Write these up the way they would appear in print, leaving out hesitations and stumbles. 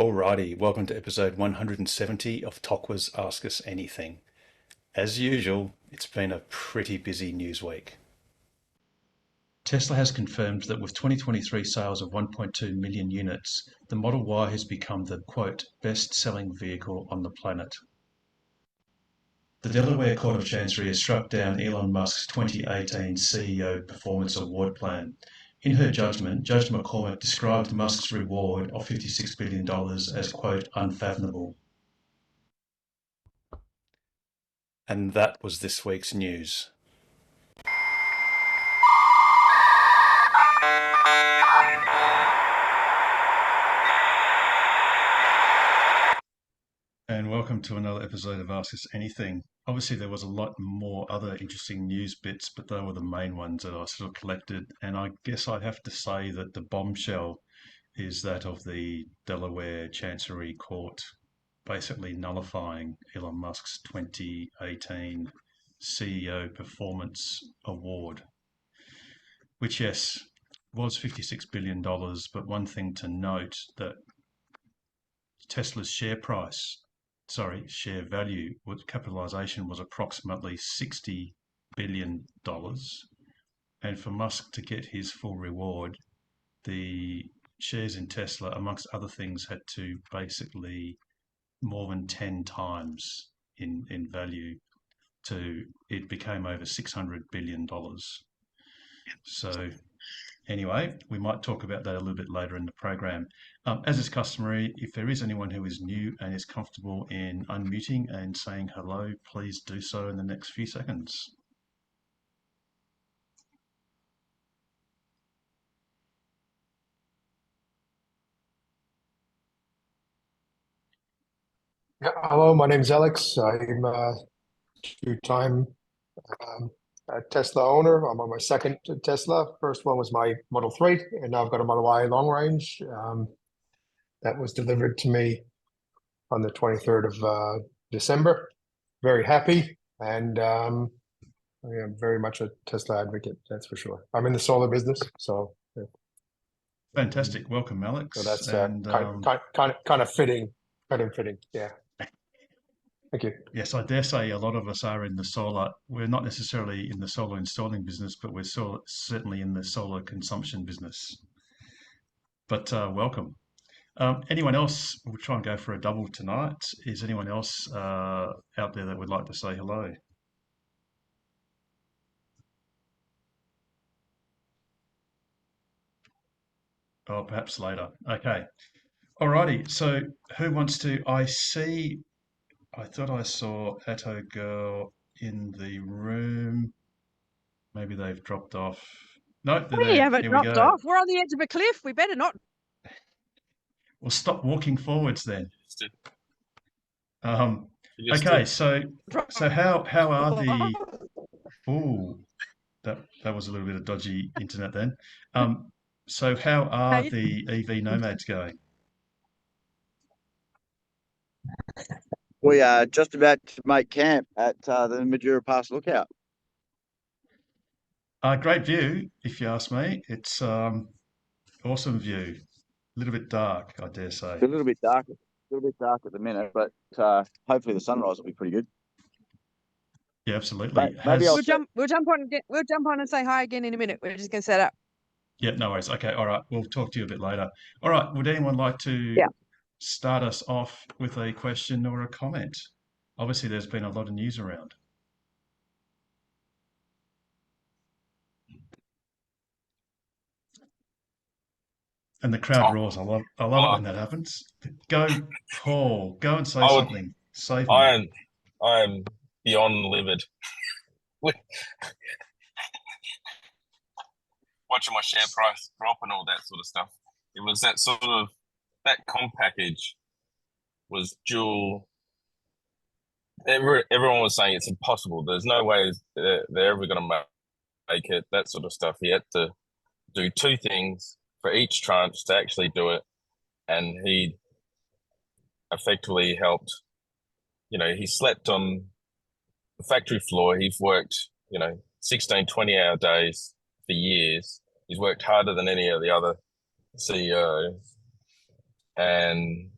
Alrighty, welcome to episode 170 of Tokwa's Ask Us Anything. As usual, it's been a pretty busy news week. Tesla has confirmed that with 2023 sales of 1.2 million units, the Model Y has become the, quote, best-selling vehicle on the planet. The Delaware Court of Chancery has struck down Elon Musk's 2018 CEO Performance Award plan. In her judgment, Judge McCormack described Musk's reward of $56 billion as, quote, unfathomable. And that was this week's news. And welcome to another episode of Ask Us Anything. Obviously, there was a lot more other interesting news bits, but they were the main ones that I sort of collected. And I guess I'd have to say that the bombshell is that of the Delaware Chancery Court basically nullifying Elon Musk's 2018 CEO Performance Award, which, yes, was $56 billion. But one thing to note that Tesla's share value, capitalization was approximately $60 billion. And for Musk to get his full reward, the shares in Tesla, amongst other things, had to basically more than 10 times in value to it became over $600 billion. So anyway, we might talk about that a little bit later in the program. As is customary, if there is anyone who is new and is comfortable in unmuting and saying hello, please do so in the next few seconds. Yeah, hello, my name is Alex. I'm a two-time Tesla owner. I'm on my second Tesla. First one was my Model 3, and now I've got a Model Y long range. That was delivered to me on the 23rd of December. Very happy, and I am very much a Tesla advocate, that's for sure. I'm in the solar business, so yeah. Fantastic. Welcome, Alex. So that's kind of fitting, yeah. Thank you. Yes, I dare say a lot of us are in the solar. We're not necessarily in the solar installing business, but we're certainly in the solar consumption business. But welcome. Anyone else? We'll try and go for a double tonight. Is anyone else out there that would like to say hello? Oh, perhaps later. Okay. Alrighty. So who wants to? I thought I saw Atto Girl in the room. Maybe they've dropped off. No, they're We there. haven't Here we dropped go. off. We're on the edge of a cliff. We better not. We'll stop walking forwards then. Okay, so how are the? Oh, that was a little bit of dodgy internet then. So how are the EV nomads going? we are just about to make camp at the Majura Pass Lookout. Great view, if you ask me. It's awesome view. A little bit dark, I dare say. It's a little bit dark at the minute, but hopefully the sunrise will be pretty good. Yeah, absolutely. Maybe We'll jump on again. We'll jump on and say hi again in a minute. We're just going to set up. Yeah, no worries. Okay, all right. We'll talk to you a bit later. All right. Would anyone like to start us off with a question or a comment? Obviously, there's been a lot of news around. And the crowd roars. I love it when that happens. Go, Paul. Go and say something. Save me. I am beyond livid. Watching my share price drop and all that sort of stuff. It was that comp package was dual. Everyone was saying it's impossible. There's no way they're ever going to make it. That sort of stuff. He had to do two things for each tranche to actually do it, and he effectively helped. He slept on the factory floor. He's worked 16, 20-hour days for years. He's worked harder than any of the other CEOs, and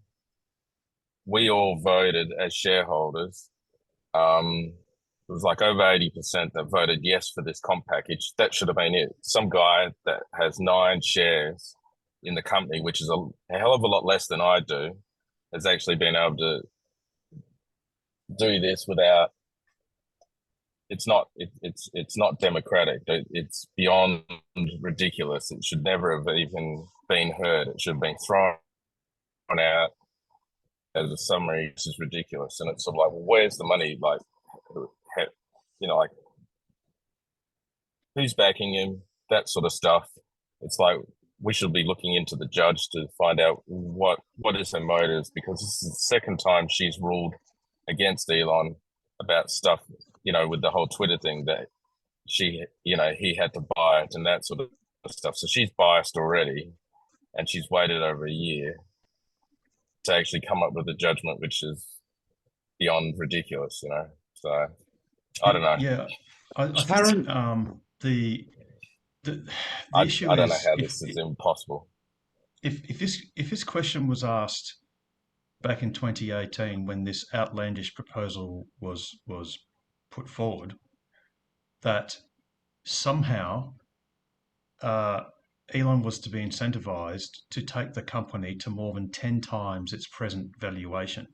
we all voted as shareholders. It was like over 80% that voted yes for this comp package. That should have been it. Some guy that has 9 shares in the company, which is a hell of a lot less than I do, has actually been able to do this without. It's not democratic. It's beyond ridiculous. It should never have even been heard. It should have been thrown out as a summary. This is ridiculous, and it's sort of like, well, where's the money? Like, like who's backing him? That sort of stuff. It's like we should be looking into the judge to find out what is her motives, because this is the second time she's ruled against Elon about stuff, with the whole Twitter thing, that he had to buy it and that sort of stuff. So she's biased already, and she's waited over a year to actually come up with a judgment, which is beyond ridiculous, So I don't know. Yeah, I think the issue I don't know is how this is impossible. If this question was asked back in 2018 when this outlandish proposal was put forward, that somehow Elon was to be incentivized to take the company to more than 10 times its present valuation.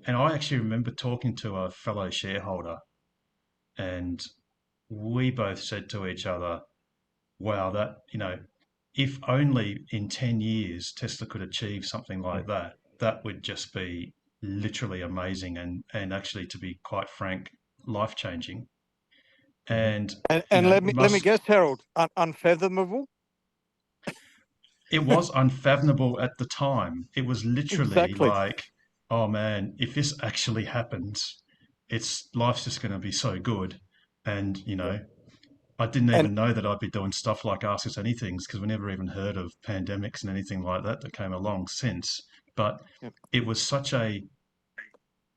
And I actually remember talking to a fellow shareholder, and we both said to each other, wow, that, if only in 10 years Tesla could achieve something like that, that would just be literally amazing and actually, to be quite frank, life-changing. And let me guess, Harold, unfathomable. It was unfathomable at the time. It was literally like, oh man, if this actually happens, life's just going to be so good. And I didn't even know that I'd be doing stuff like Ask Us Anythings, because we never even heard of pandemics and anything like that came along since. But it was such a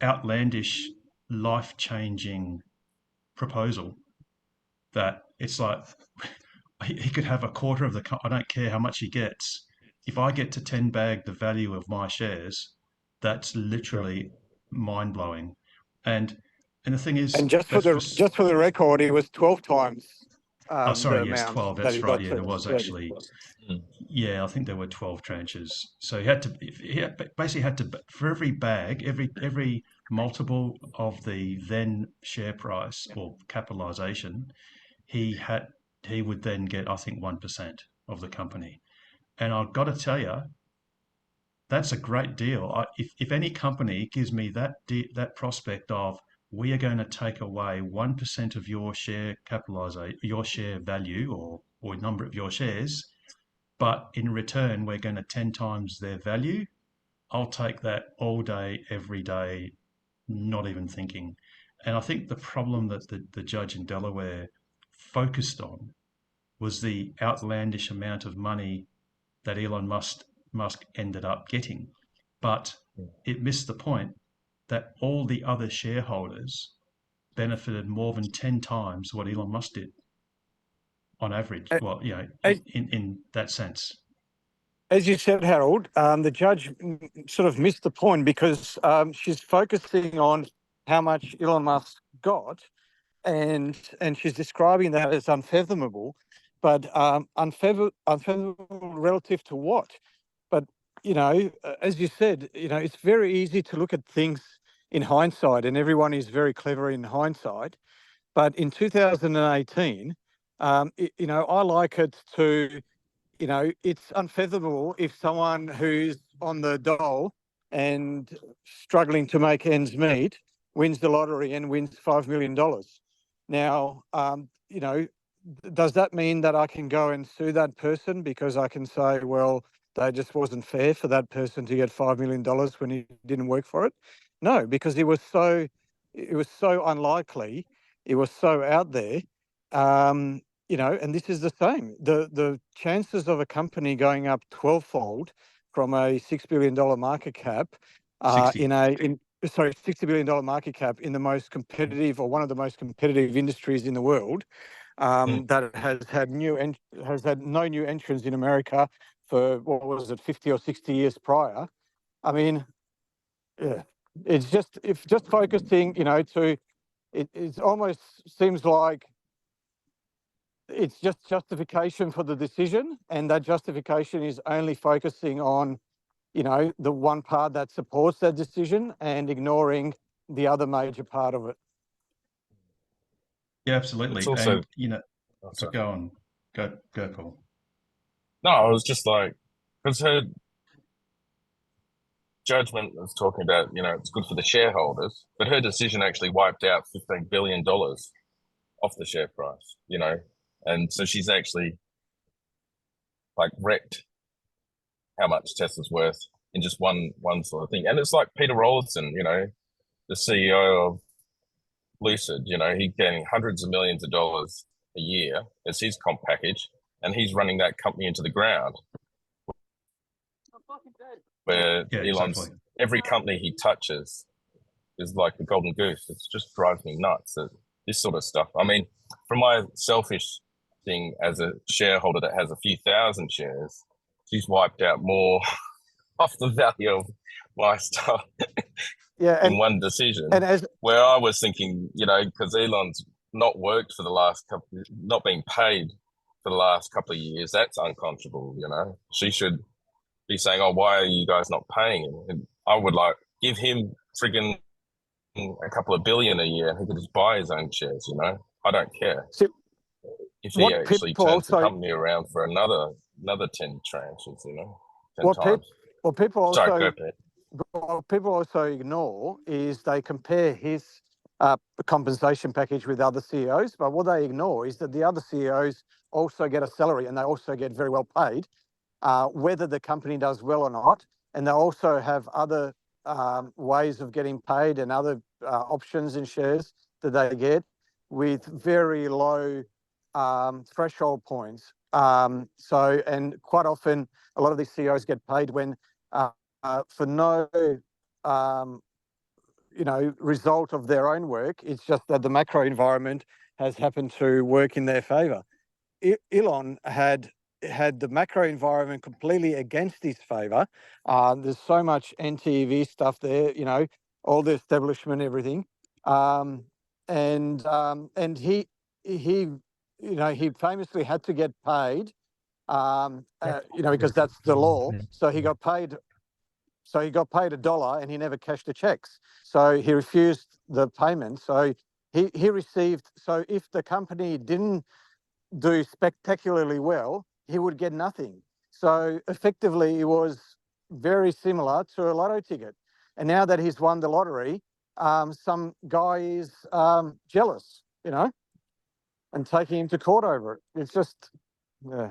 outlandish, life-changing proposal that it's like he could have a quarter of I don't care how much he gets. If I get to 10 bag the value of my shares, that's literally mind-blowing. And the thing is, and just for the record, it was 12 times. Oh, sorry, yes, 12. That's right. Yeah, there was actually. Yeah, I think there were 12 tranches. So he basically had to, for every bag, every multiple of the then share price or capitalization, he would then get, I think, 1% of the company. And I've got to tell you, that's a great deal. If any company gives me that prospect of, we are going to take away 1% of your share capitalization, your share value, or number of your shares, but in return, we're going to 10 times their value, I'll take that all day, every day, not even thinking. And I think the problem that the judge in Delaware focused on was the outlandish amount of money that Elon Musk ended up getting. But it missed the point that all the other shareholders benefited more than 10 times what Elon Musk did on average. Well, in that sense. As you said, Harold, the judge sort of missed the point, because she's focusing on how much Elon Musk got, and she's describing that as unfathomable, but unfathomable relative to what? But, as you said, it's very easy to look at things in hindsight, and everyone is very clever in hindsight. But in 2018, I like it to, it's unfathomable if someone who's on the dole and struggling to make ends meet wins the lottery and wins $5 million. Now, does that mean that I can go and sue that person because I can say, well, that just wasn't fair for that person to get $5 million when he didn't work for it? No, because it was so unlikely. It was so out there, and this is the same. The chances of a company going up 12-fold from a $6 billion market cap $60 billion market cap in the most competitive, or one of the most competitive industries in the world, that has had no new entrants in America for, what was it, 50 or 60 years prior. I mean, Yeah, it's just focusing, it almost seems like it's just justification for the decision, and that justification is only focusing on, the one part that supports that decision and ignoring the other major part of it. Yeah, absolutely. It's also, And oh, so sorry. go on, go, Paul. No, I was just like, because her judgment was talking about, it's good for the shareholders, but her decision actually wiped out $15 billion off the share price, and so she's actually like wrecked how much Tesla's worth in just one sort of thing. And it's like Peter Rawlinson, the CEO of Lucid, he's getting hundreds of millions of dollars a year as his comp package, and he's running that company into the ground. Where Yeah, Elon's exactly. every company he touches is like the golden goose. It just drives me nuts. This sort of stuff. I mean, from my selfish thing as a shareholder that has a few thousand shares, she's wiped out more off the value of my stuff Yeah, in one decision. and as Where I was thinking, because Elon's not worked for the last not being paid for the last couple of years, that's unconscionable. She should be saying, "Oh, why are you guys not paying him?" And I would like give him friggin' a couple of billion a year, and he could just buy his own shares. I don't care so if he what actually people turns the also company around for another 10 tranches. 10 what people times. what people Sorry, also go ahead. what people also ignore is they compare his compensation package with other CEOs, but what they ignore is that the other CEOs also get a salary and they also get very well paid, whether the company does well or not, and they also have other ways of getting paid and other options in shares that they get with very low threshold points. And quite often, a lot of these CEOs get paid when for no result of their own work. It's just that the macro environment has happened to work in their favor. Elon had the macro environment completely against his favor. There's so much NTV stuff there, all the establishment, everything. And he famously had to get paid, because that's the law. So he got paid. So he got paid $1 and he never cashed the checks. So he refused the payment. So he received. So if the company didn't do spectacularly well, he would get nothing. So effectively, it was very similar to a lotto ticket. And now that he's won the lottery, some guy is jealous, and taking him to court over it. It's just, yeah.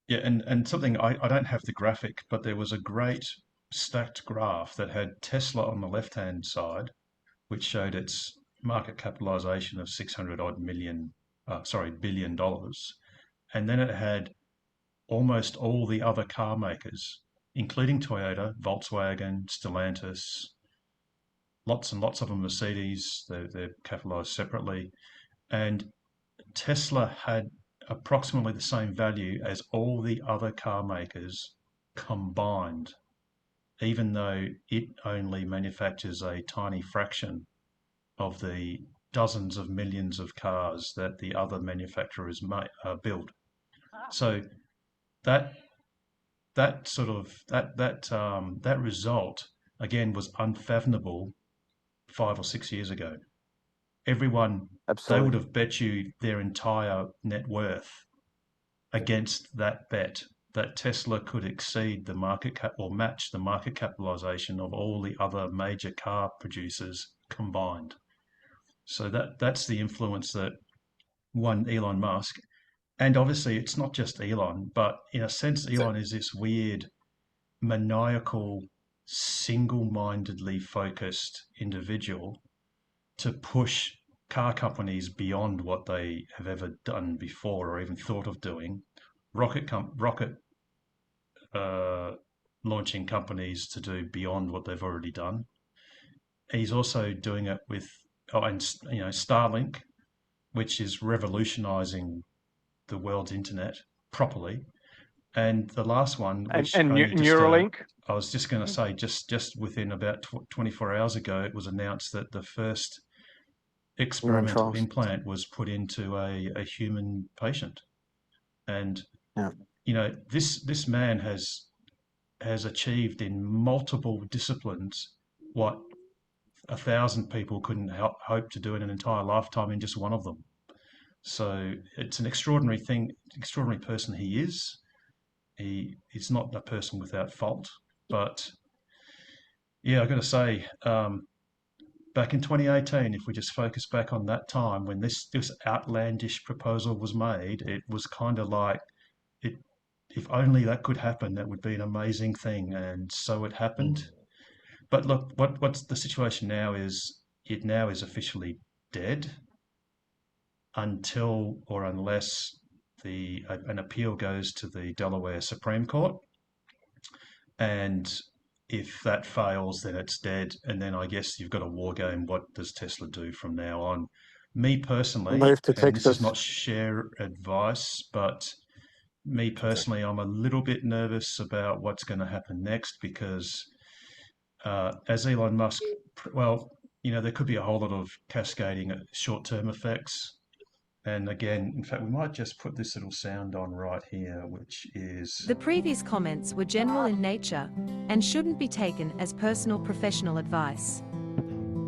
Yeah, and something I don't have the graphic, but there was a great stacked graph that had Tesla on the left-hand side, which showed its market capitalization of 600 odd billion dollars. And then it had almost all the other car makers, including Toyota, Volkswagen, Stellantis, lots and lots of them, Mercedes, they're capitalized separately. And Tesla had approximately the same value as all the other car makers combined, even though it only manufactures a tiny fraction of the dozens of millions of cars that the other manufacturers build. So that that result again was unfathomable 5 or 6 years ago. Everyone, they Absolutely. would have bet you their entire net worth against that bet that Tesla could exceed the market cap or match the market capitalization of all the other major car producers combined. So that's the influence that one Elon Musk, and obviously it's not just Elon, but in a sense Elon is this weird maniacal, single-mindedly focused individual to push car companies beyond what they have ever done before or even thought of doing. Rocket launching companies to do beyond what they've already done. He's also doing it with, Starlink, which is revolutionizing the world's internet properly. And the last one, And, which and only just, Neuralink. I was just going to say, just within about 24 hours ago, it was announced that the first experimental trials. implant was put into a human patient. And, Yeah. you know, this man has achieved in multiple disciplines what 1,000 people couldn't hope to do in an entire lifetime in just one of them. So it's an extraordinary thing, extraordinary person he is. He's not a person without fault, but yeah, I've got to say, back in 2018, if we just focus back on that time when this outlandish proposal was made, it was kind of like it. If only that could happen, that would be an amazing thing, and so it happened. But look, what's the situation now is it now is officially dead until or unless an appeal goes to the Delaware Supreme Court. And if that fails, then it's dead. And then I guess you've got a war game. What does Tesla do from now on? Me personally, Move to and this is Texas. not share advice, but me personally, I'm a little bit nervous about what's going to happen next because as Elon Musk, well, you know, there could be a whole lot of cascading short-term effects. And again, in fact, we might just put this little sound on right here, which is... The previous comments were general in nature and shouldn't be taken as personal professional advice.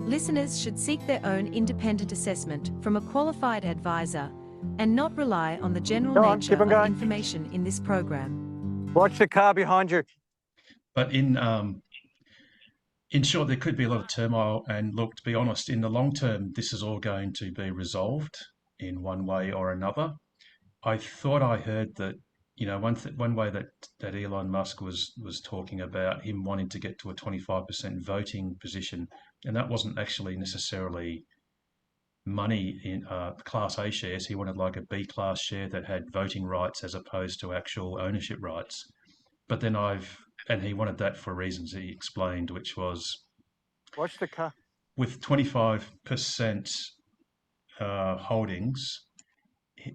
Listeners should seek their own independent assessment from a qualified advisor and not rely on the general Go on, nature keep on of going. information in this program. Watch the car behind you. But in short, there could be a lot of turmoil. And look, to be honest, in the long term, this is all going to be resolved in one way or another. I thought I heard that, you know, one way that Elon Musk was talking about him wanting to get to a 25% voting position, and that wasn't actually necessarily money in Class A shares. He wanted like a B class share that had voting rights as opposed to actual ownership rights. But then and he wanted that for reasons he explained, which was Watch the car. with 25% holdings,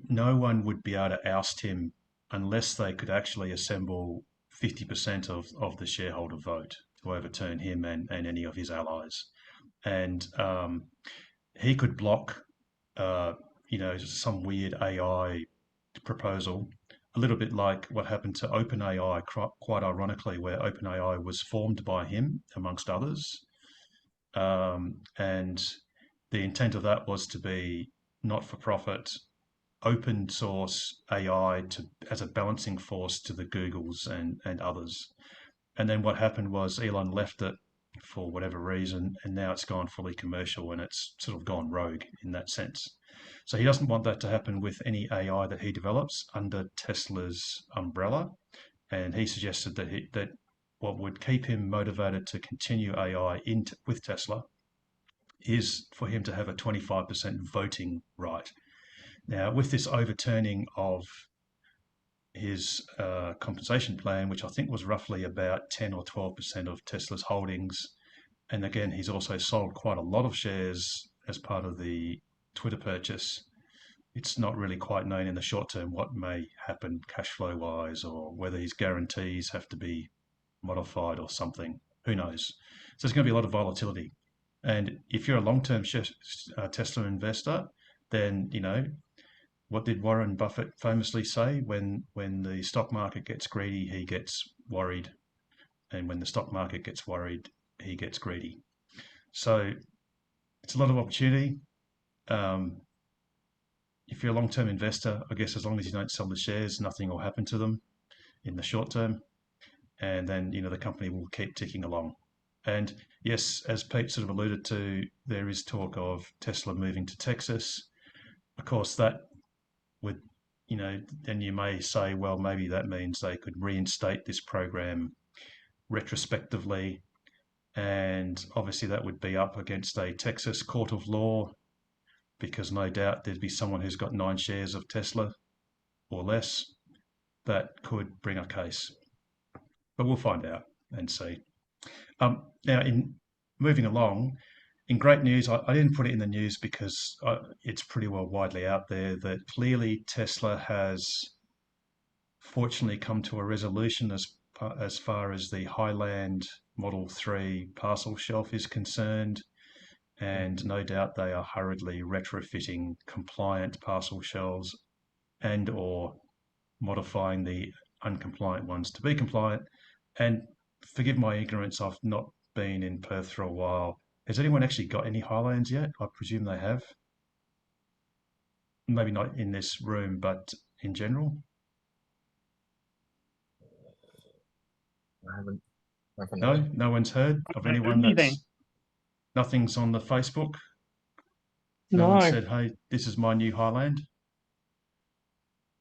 no one would be able to oust him unless they could actually assemble 50% of the shareholder vote to overturn him and any of his allies. And he could block, you know, some weird AI proposal, a little bit like what happened to OpenAI, quite ironically, where OpenAI was formed by him, amongst others. And the intent of that was to be not-for-profit, open source AI as a balancing force to the Googles and others. And then what happened was Elon left it for whatever reason, and now it's gone fully commercial and it's sort of gone rogue in that sense. So he doesn't want that to happen with any AI that he develops under Tesla's umbrella. And he suggested that what would keep him motivated to continue AI with Tesla is for him to have a 25% voting right. Now, with this overturning of his compensation plan, which I think was roughly about 10 or 12% of Tesla's holdings, and again, he's also sold quite a lot of shares as part of the Twitter purchase. It's not really quite known in the short term what may happen cash flow wise, or whether his guarantees have to be modified or something. Who knows? So there's going to be a lot of volatility. And if you're a long-term Tesla investor, then, you know, what did Warren Buffett famously say? When the stock market gets greedy, he gets worried. And when the stock market gets worried, he gets greedy. So it's a lot of opportunity. If you're a long-term investor, I guess as long as you don't sell the shares, nothing will happen to them in the short term. And then, you know, the company will keep ticking along. And yes, as Pete sort of alluded to, there is talk of Tesla moving to Texas. Of course, that would, you know, then you may say, well, maybe that means they could reinstate this program retrospectively. And obviously that would be up against a Texas court of law, because no doubt there'd be someone who's got 9 shares of Tesla or less that could bring a case. But we'll find out and see. Now, in moving along, in great news, I didn't put it in the news because it's pretty well widely out there that clearly Tesla has fortunately come to a resolution as far as the Highland Model 3 parcel shelf is concerned, and no doubt they are hurriedly retrofitting compliant parcel shelves and or modifying the uncompliant ones to be compliant. And forgive my ignorance, I've not been in Perth for a while. Has anyone actually got any Highlands yet? I presume they have. Maybe not in this room, but in general. I haven't No, heard. no one's heard of anyone that's nothing's on the Facebook. No one said, "Hey, this is my new Highland."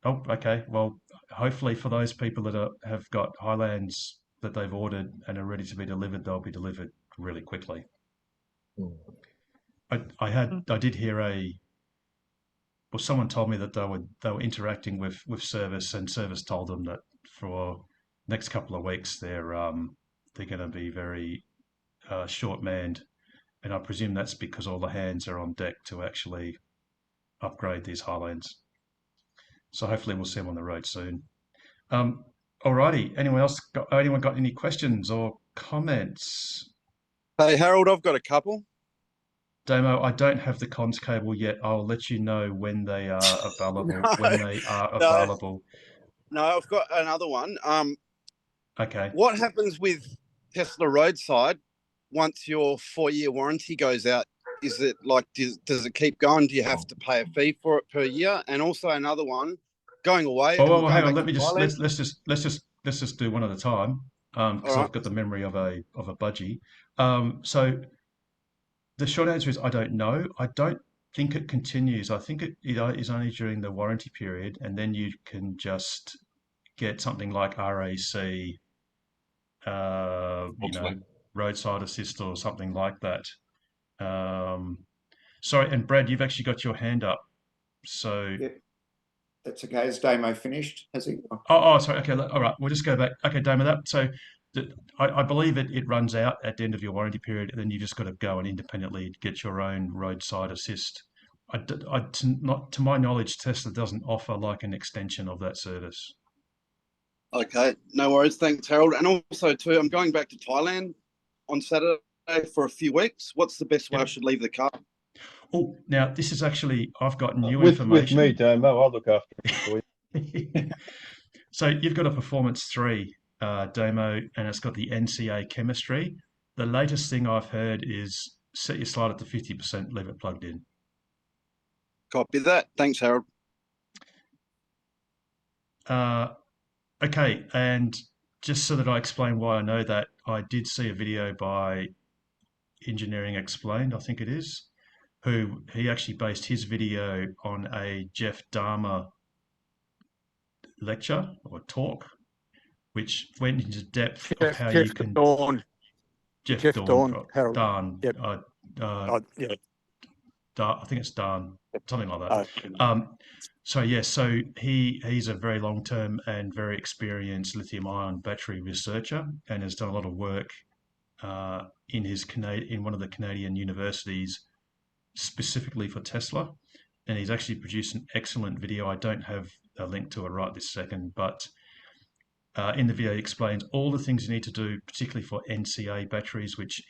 Oh, okay. Well, hopefully for those people that have got Highlands that they've ordered and are ready to be delivered, they'll be delivered really quickly. Mm. I did hear well, someone told me that they were interacting with Service, and Service told them that for next couple of weeks they're going to be very short-manned, and I presume that's because all the hands are on deck to actually upgrade these Highlands. So hopefully we'll see them on the road soon. Alrighty. Anyone got any questions or comments? Hey, Harold, I've got a couple. Damo, I don't have the comms cable yet. I'll let you know when they are available. No, I've got another one. Okay. What happens with Tesla roadside once your 4-year warranty goes out? Is it like, does it keep going? Do you have to pay a fee for it per year? And also another one, going away. Oh, hang on. Let's just do one at a time. Because All I've got the memory of a budgie. So the short answer is I don't know. I don't think it continues. I think it is only during the warranty period, and then you can just get something like RAC, roadside assist or something like that. Sorry, and Brad, you've actually got your hand up. So yeah, that's okay. Has Damo finished? Has he? Oh, sorry. Okay, all right. We'll just go back. Okay, Damo, I believe it runs out at the end of your warranty period, and then you just got to go and independently get your own roadside assist. To my knowledge, Tesla doesn't offer like an extension of that service. Okay, no worries. Thanks, Harold. And also, too, I'm going back to Thailand on Saturday for a few weeks. What's the best way I should leave the car? Oh, now this is actually, I've got new information. With me, Damo, I'll look after it for you. So you've got a Performance 3 Damo, and it's got the NCA chemistry. The latest thing I've heard is set your slide to 50%, leave it plugged in. Copy that. Thanks, Harold. Okay, and just so that I explain why I know that, I did see a video by Engineering Explained, I think it is, who he actually based his video on a Jeff Dahmer lecture or talk, which went into depth of how you can... Jeff Dawn, Harold. Dan. Yep. Yeah. I think it's Dan, something like that. So he's a very long-term and very experienced lithium-ion battery researcher, and has done a lot of work in one of the Canadian universities specifically for Tesla, and he's actually produced an excellent video. I don't have a link to it right this second, but in the video he explains all the things you need to do, particularly for NCA batteries, which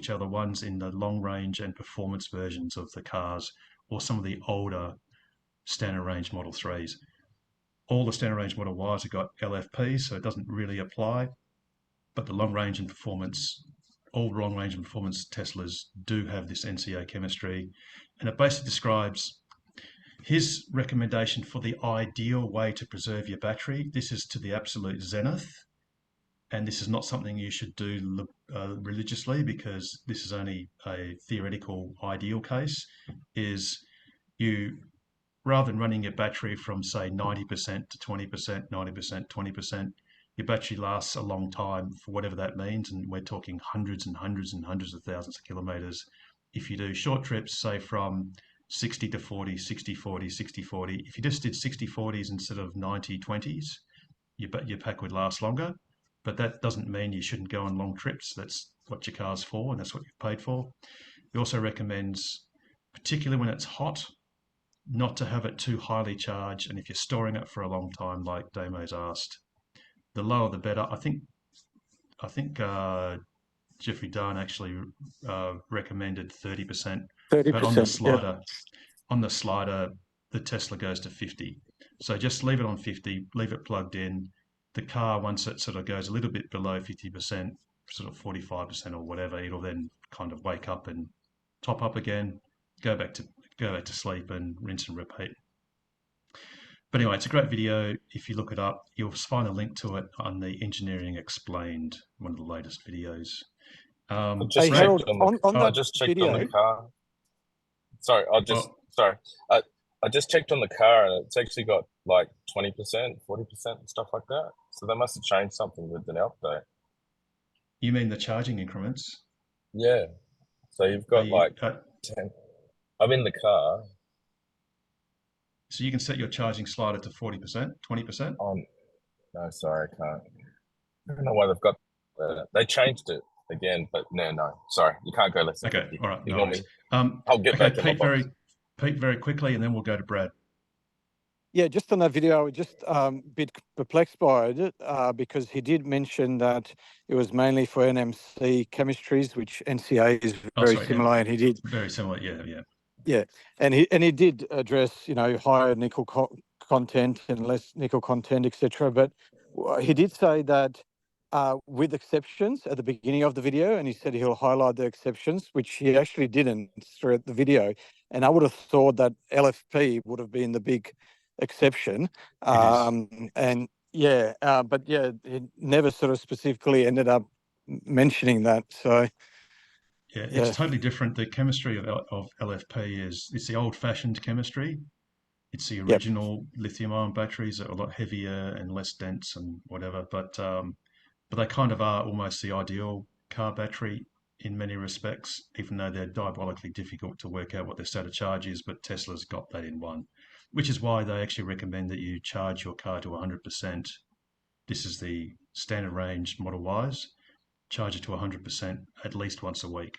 are the ones in the long range and performance versions of the cars, or some of the older standard range Model 3s. All the standard range Model Ys have got LFP, so it doesn't really apply, but the long range and performance, all long range and performance Teslas do have this NCA chemistry, and it basically describes his recommendation for the ideal way to preserve your battery. This is to the absolute zenith, and this is not something you should do religiously, because this is only a theoretical ideal case, is you, rather than running your battery from say 90% to 20%, 90%, 20%, your battery lasts a long time for whatever that means, and we're talking hundreds and hundreds and hundreds of thousands of kilometers. If you do short trips, say from 60 to 40, 60, 40, 60, 40. If you just did 60, 40s instead of 90, 20s, your pack would last longer. But that doesn't mean you shouldn't go on long trips. That's what your car's for, and that's what you've paid for. He also recommends, particularly when it's hot, not to have it too highly charged, and if you're storing it for a long time, like Damo's asked, the lower the better. I think Jeffrey Dunn actually recommended 30%, but on the 30%. Yeah. slider, the Tesla goes to 50. So just leave it on 50, leave it plugged in. The car, once it sort of goes a little bit below 50%, sort of 45% or whatever, it'll then kind of wake up and top up again, go back to sleep and rinse and repeat. But anyway, it's a great video. If you look it up, you'll find a link to it on the Engineering Explained, one of the latest videos. Hey, Brad, Harold, on I that just checked video, on the car. Sorry, sorry. I just checked on the car and it's actually got like 20%, 40% and stuff like that. So they must have changed something with the update. You mean the charging increments? Yeah. So you've got like 10. I'm in the car. So you can set your charging slider to 40%, 20%? No, sorry, I can't. I don't know why they've got they changed it again, but no, sorry, you can't go less than 50. All right, no Ignore worries. me. I'll get back in my box. Pete, very quickly, and then we'll go to Brad. Yeah, just on that video, I was just a bit perplexed by it because he did mention that it was mainly for NMC chemistries, which NCA is very similar, and he did very similar. Yeah. Yeah, and he did address higher nickel content and less nickel content, etc. But he did say that with exceptions at the beginning of the video, and he said he'll highlight the exceptions, which he actually didn't throughout the video. And I would have thought that LFP would have been the big exception. And yeah, but yeah, he never sort of specifically ended up mentioning that. So. Yeah, it's totally different. The chemistry of LFP it's the old-fashioned chemistry. It's the original lithium-ion batteries that are a lot heavier and less dense and whatever. But they kind of are almost the ideal car battery in many respects, even though they're diabolically difficult to work out what their state of charge is. But Tesla's got that in one, which is why they actually recommend that you charge your car to 100%. This is the standard range Model Ys. Charge it to 100% at least once a week.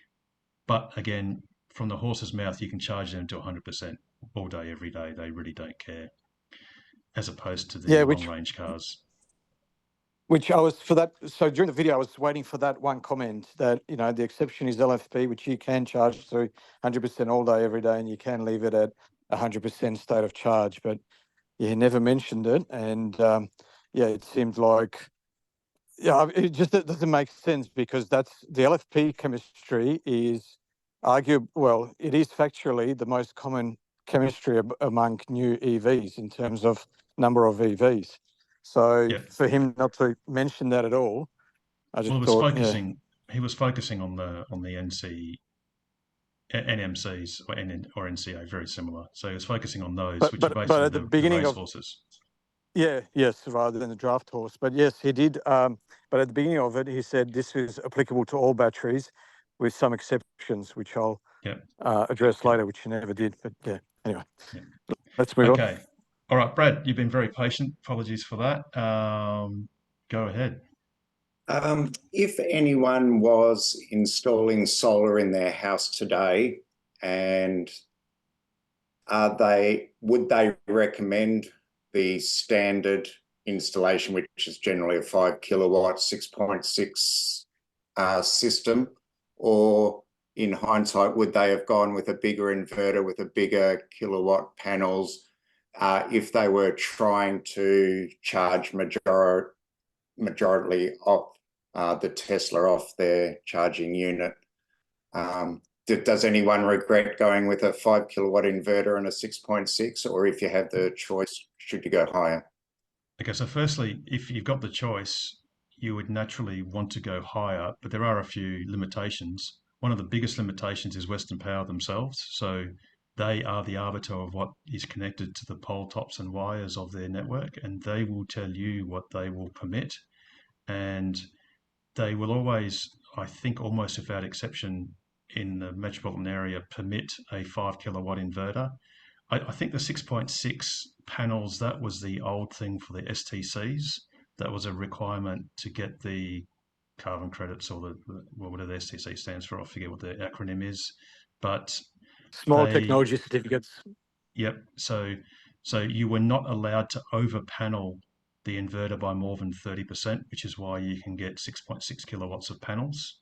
But again, from the horse's mouth, you can charge them to 100% all day, every day. They really don't care, as opposed to the long-range cars. Which I was for that. So during the video, I was waiting for that one comment that the exception is LFP, which you can charge to 100% all day, every day, and you can leave it at 100% state of charge. But he never mentioned it, and it seemed like. Yeah, it doesn't make sense because that's the LFP chemistry is it is factually the most common chemistry among new EVs in terms of number of EVs. So for him not to mention that at all, I just thought he was focusing on the NMCs or NCA, very similar. So he was focusing on those, which are basically the race horses. Yeah, yes, rather than the draft horse. But yes, he did. But at the beginning of it, he said this is applicable to all batteries with some exceptions, which I'll address later, which he never did. But anyway, let's move on. Okay. All right, Brad, you've been very patient. Apologies for that. Go ahead. If anyone was installing solar in their house today, and would they recommend the standard installation, which is generally a 5 kilowatt 6.6 system, or in hindsight, would they have gone with a bigger inverter with a bigger kilowatt panels if they were trying to charge majority off the Tesla off their charging unit? Does anyone regret going with a 5 kilowatt inverter and a 6.6, or if you have the choice, should you go higher? Okay, so firstly, if you've got the choice, you would naturally want to go higher, but there are a few limitations. One of the biggest limitations is Western Power themselves. So they are the arbiter of what is connected to the pole tops and wires of their network, and they will tell you what they will permit. And they will always, I think almost without exception, in the metropolitan area, permit a 5 kilowatt inverter. I think the 6.6 panels, that was the old thing for the STCs. That was a requirement to get the carbon credits, or whatever the STC stands for. I forget what the acronym is, but small technology certificates. Yep. So you were not allowed to over panel the inverter by more than 30%, which is why you can get 6.6 kilowatts of panels.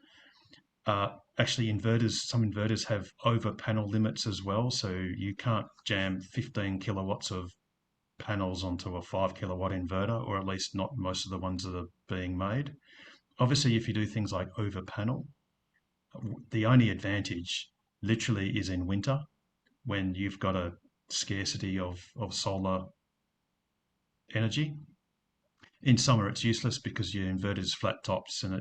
Actually, some inverters have over panel limits as well. So you can't jam 15 kilowatts of panels onto a 5 kilowatt inverter, or at least not most of the ones that are being made. Obviously, if you do things like over panel, the only advantage literally is in winter when you've got a scarcity of solar energy. In summer, it's useless because your inverter's flat tops, and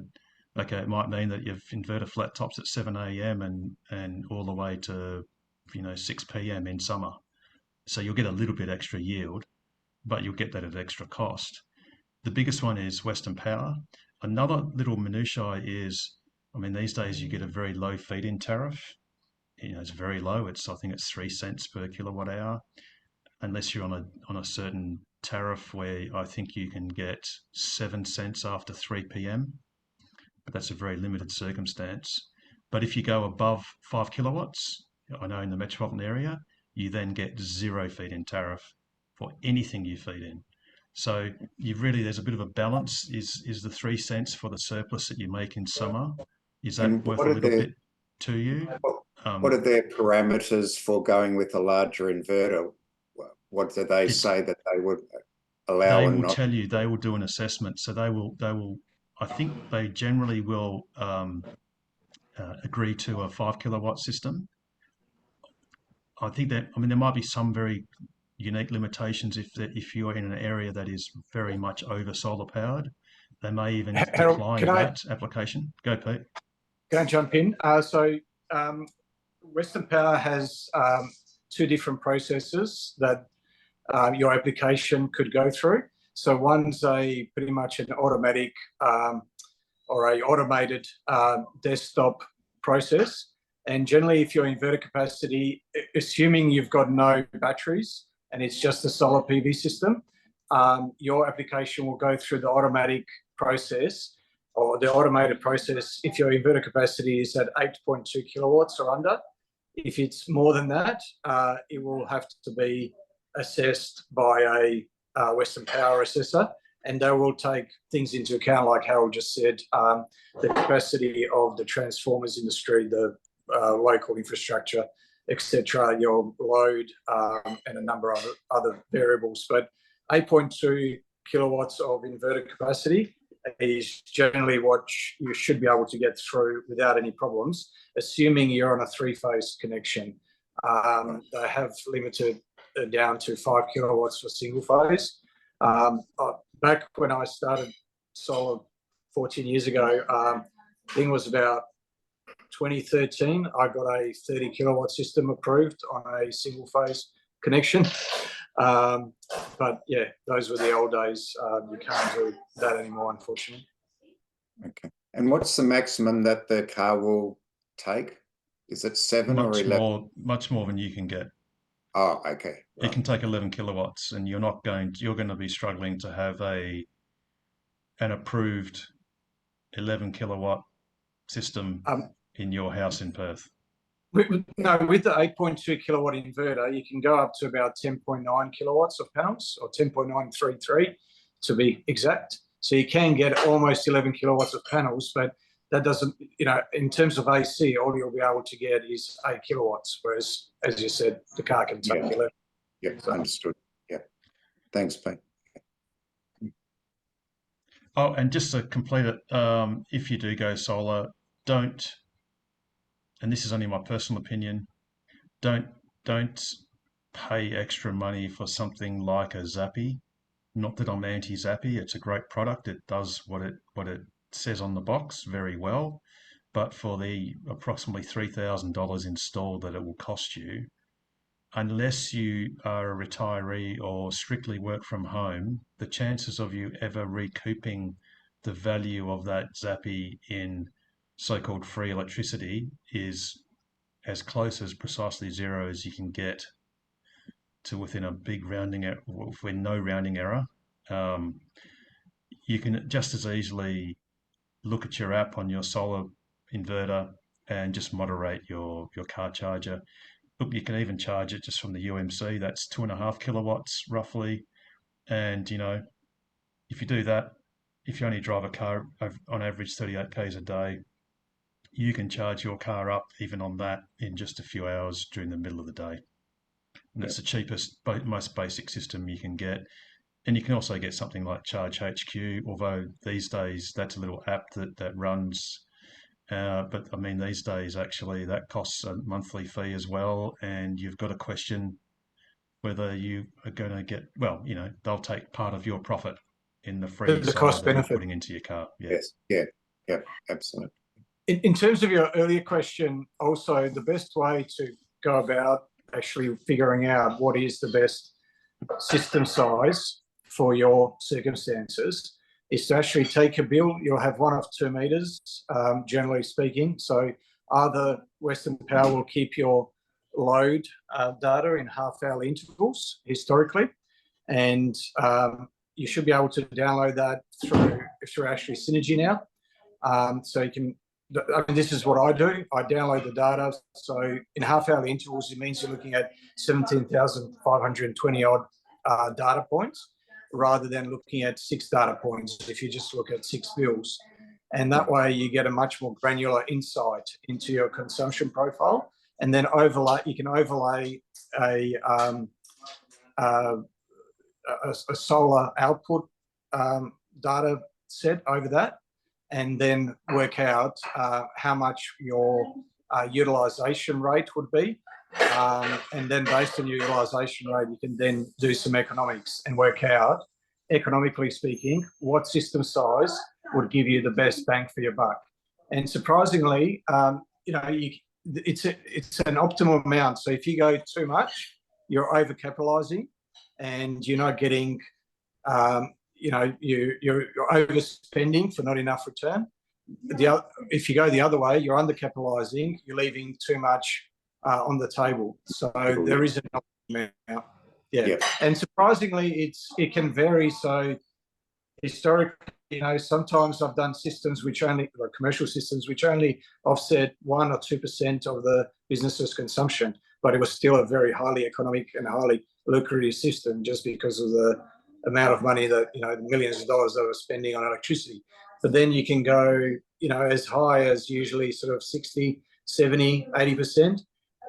it might mean that you've inverter flat tops at 7 a.m. and all the way to 6 p.m. in summer. So you'll get a little bit extra yield, but you'll get that at extra cost. The biggest one is Western Power. Another little minutiae is, these days you get a very low feed-in tariff. It's very low. I think it's 3 cents per kilowatt hour, unless you're on a certain tariff where I think you can get 7 cents after 3 p.m. But that's a very limited circumstance. But if you go above 5 kilowatts, I know in the metropolitan area, you then get 0 feed-in tariff for anything you feed in. So there's a bit of a balance. Is the 3 cents for the surplus that you make in summer, is that worth a little bit to you? What are their parameters for going with a larger inverter? What do they say that they would allow? They will tell you. They will do an assessment. So they will. I think they generally will agree to a 5 kilowatt system. I think that there might be some very unique limitations if you're in an area that is very much over solar powered. They may even decline that application. Go, Pete. Can I jump in? Western Power has 2 different processes that your application could go through. So one's pretty much an automatic or a automated desktop process. And generally, if your inverter capacity, assuming you've got no batteries and it's just a solar PV system, your application will go through the automatic process or the automated process if your inverter capacity is at 8.2 kilowatts or under. If it's more than that, it will have to be assessed by a Western Power assessor, and they will take things into account, like Harold just said, the capacity of the transformers industry, the local infrastructure, etc., your load, and a number of other variables. But 8.2 kilowatts of inverter capacity is generally what you should be able to get through without any problems, assuming you're on a 3-phase connection. They have limited down to 5 kilowatts for single phase. Back when I started solar 14 years ago, I think it was about 2013, I got a 30 kilowatt system approved on a single phase connection. But yeah, those were the old days. You can't do that anymore, unfortunately. Okay. And what's the maximum that the car will take? Is it 7 or 11? Much more than you can get. Oh, okay. Right. It can take 11 kilowatts, and you're going to be struggling to have an approved 11 kilowatt system in your house in Perth. No, with the 8.2 kilowatt inverter, you can go up to about 10.9 kilowatts of panels, or 10.933 to be exact. So you can get almost 11 kilowatts of panels, but that doesn't, in terms of AC, all you'll be able to get is 8 kilowatts, whereas, as you said, the car can take 11. Yeah, understood. Yeah. Thanks, Pete. Oh, and just to complete it, if you do go solar, don't, and this is only my personal opinion, don't pay extra money for something like a Zappi. Not that I'm anti-Zappi, it's a great product. It does what it says on the box very well, but for the approximately $3,000 installed that it will cost you, unless you are a retiree or strictly work from home, the chances of you ever recouping the value of that Zappi in so-called free electricity is as close as precisely zero as you can get to within a big rounding error, within no rounding error. You can just as easily look at your app on your solar inverter and just moderate your car charger. look, you can even charge it just from the UMC. That's 2.5 kilowatts roughly. And, you know, if you do that, if you only drive a car on average 38 Ks a day, you can charge your car up even on that in just a few hours during the middle of the day. And it's the cheapest, most basic system you can get. And you can also get something like Charge HQ, although these days that's a little app that runs. But I mean, these days actually that costs a monthly fee as well, and you've got to question whether you are going to get, well, you know, they'll take part of your profit in the free The solar cost that you're benefit. putting into your car. Yeah. Yes. Yeah. Yeah. Absolutely. In terms of your earlier question, also the best way to go about actually figuring out what is the best system size for your circumstances is to actually take a bill. You'll have 1 of 2 meters, generally speaking. So either Western Power will keep your load data in half-hourly intervals historically, and you should be able to download that through actually Synergy now. So you can, I mean, this is what I do. I download the data. So in half-hourly intervals, it means you're looking at 17,520 odd data points, rather than looking at 6 data points if you just look at 6 bills. And that way you get a much more granular insight into your consumption profile. And then you can overlay a solar output data set over that, and then work out how much your utilization rate would be. And then based on your utilization rate, you can then do some economics and work out, economically speaking, what system size would give you the best bang for your buck. And surprisingly, you know, it's an optimal amount. So if you go too much, you're overcapitalizing and you're not getting, you know, you're overspending for not enough return. If you go the other way, you're undercapitalizing, you're leaving too much on the table. So there is an optimal amount. Yeah. And surprisingly, it can vary. So historically, you know, sometimes I've done systems which only, like commercial systems, which only offset 1 or 2% of the business's consumption, but it was still a very highly economic and highly lucrative system just because of the amount of money that, you know, the millions of dollars they were spending on electricity. But then you can go, you know, as high as usually sort of 60, 70, 80%.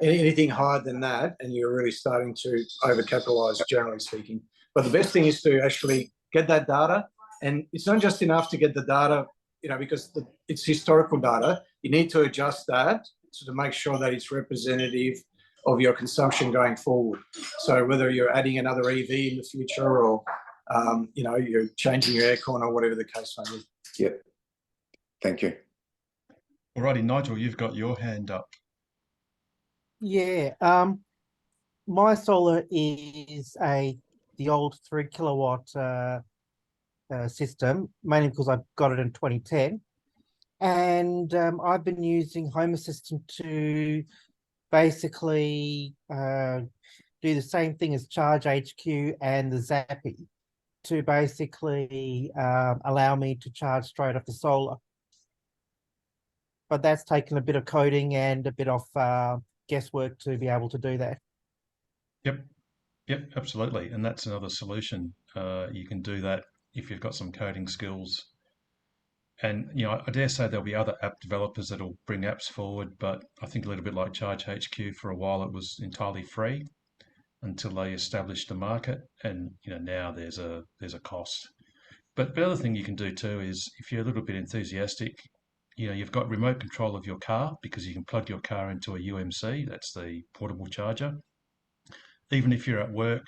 Anything higher than that, and you're really starting to overcapitalize, generally speaking. But the best thing is to actually get that data. And it's not just enough to get the data, you know, because it's historical data. You need to adjust that to make sure that it's representative of your consumption going forward. So whether you're adding another EV in the future or, you know, you're changing your aircon or whatever the case may be. Yep. Thank you. Alrighty, Nigel, you've got your hand up. Yeah, my solar is the old 3 kilowatt system, mainly because I got it in 2010, and I've been using Home Assistant to basically do the same thing as Charge HQ and the Zappy to basically allow me to charge straight off the solar. But that's taken a bit of coding and a bit of guesswork to be able to do that. Yep, absolutely. And that's another solution. You can do that if you've got some coding skills. And, you know, I dare say there'll be other app developers that'll bring apps forward, but I think a little bit like Charge HQ, for a while it was entirely free until they established the market. And, you know, now there's a cost. But the other thing you can do too is, if you're a little bit enthusiastic, you know, you've got remote control of your car because you can plug your car into a UMC, that's the portable charger. Even if you're at work,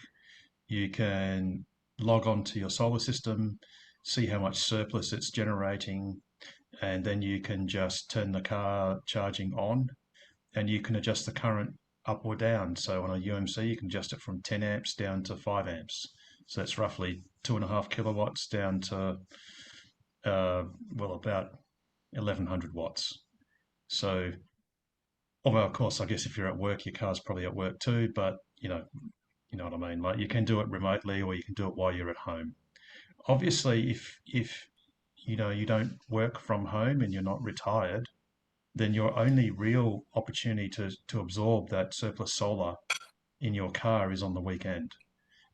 you can log on to your solar system, see how much surplus it's generating, and then you can just turn the car charging on and you can adjust the current up or down. So on a UMC, you can adjust it from 10 amps down to 5 amps. So that's roughly 2.5 kilowatts down to, well, about 1100 watts. So, although of course, I guess if you're at work, your car's probably at work too, but you know what I mean? Like, you can do it remotely or you can do it while you're at home. Obviously, if you know, you don't work from home and you're not retired, then your only real opportunity to absorb that surplus solar in your car is on the weekend.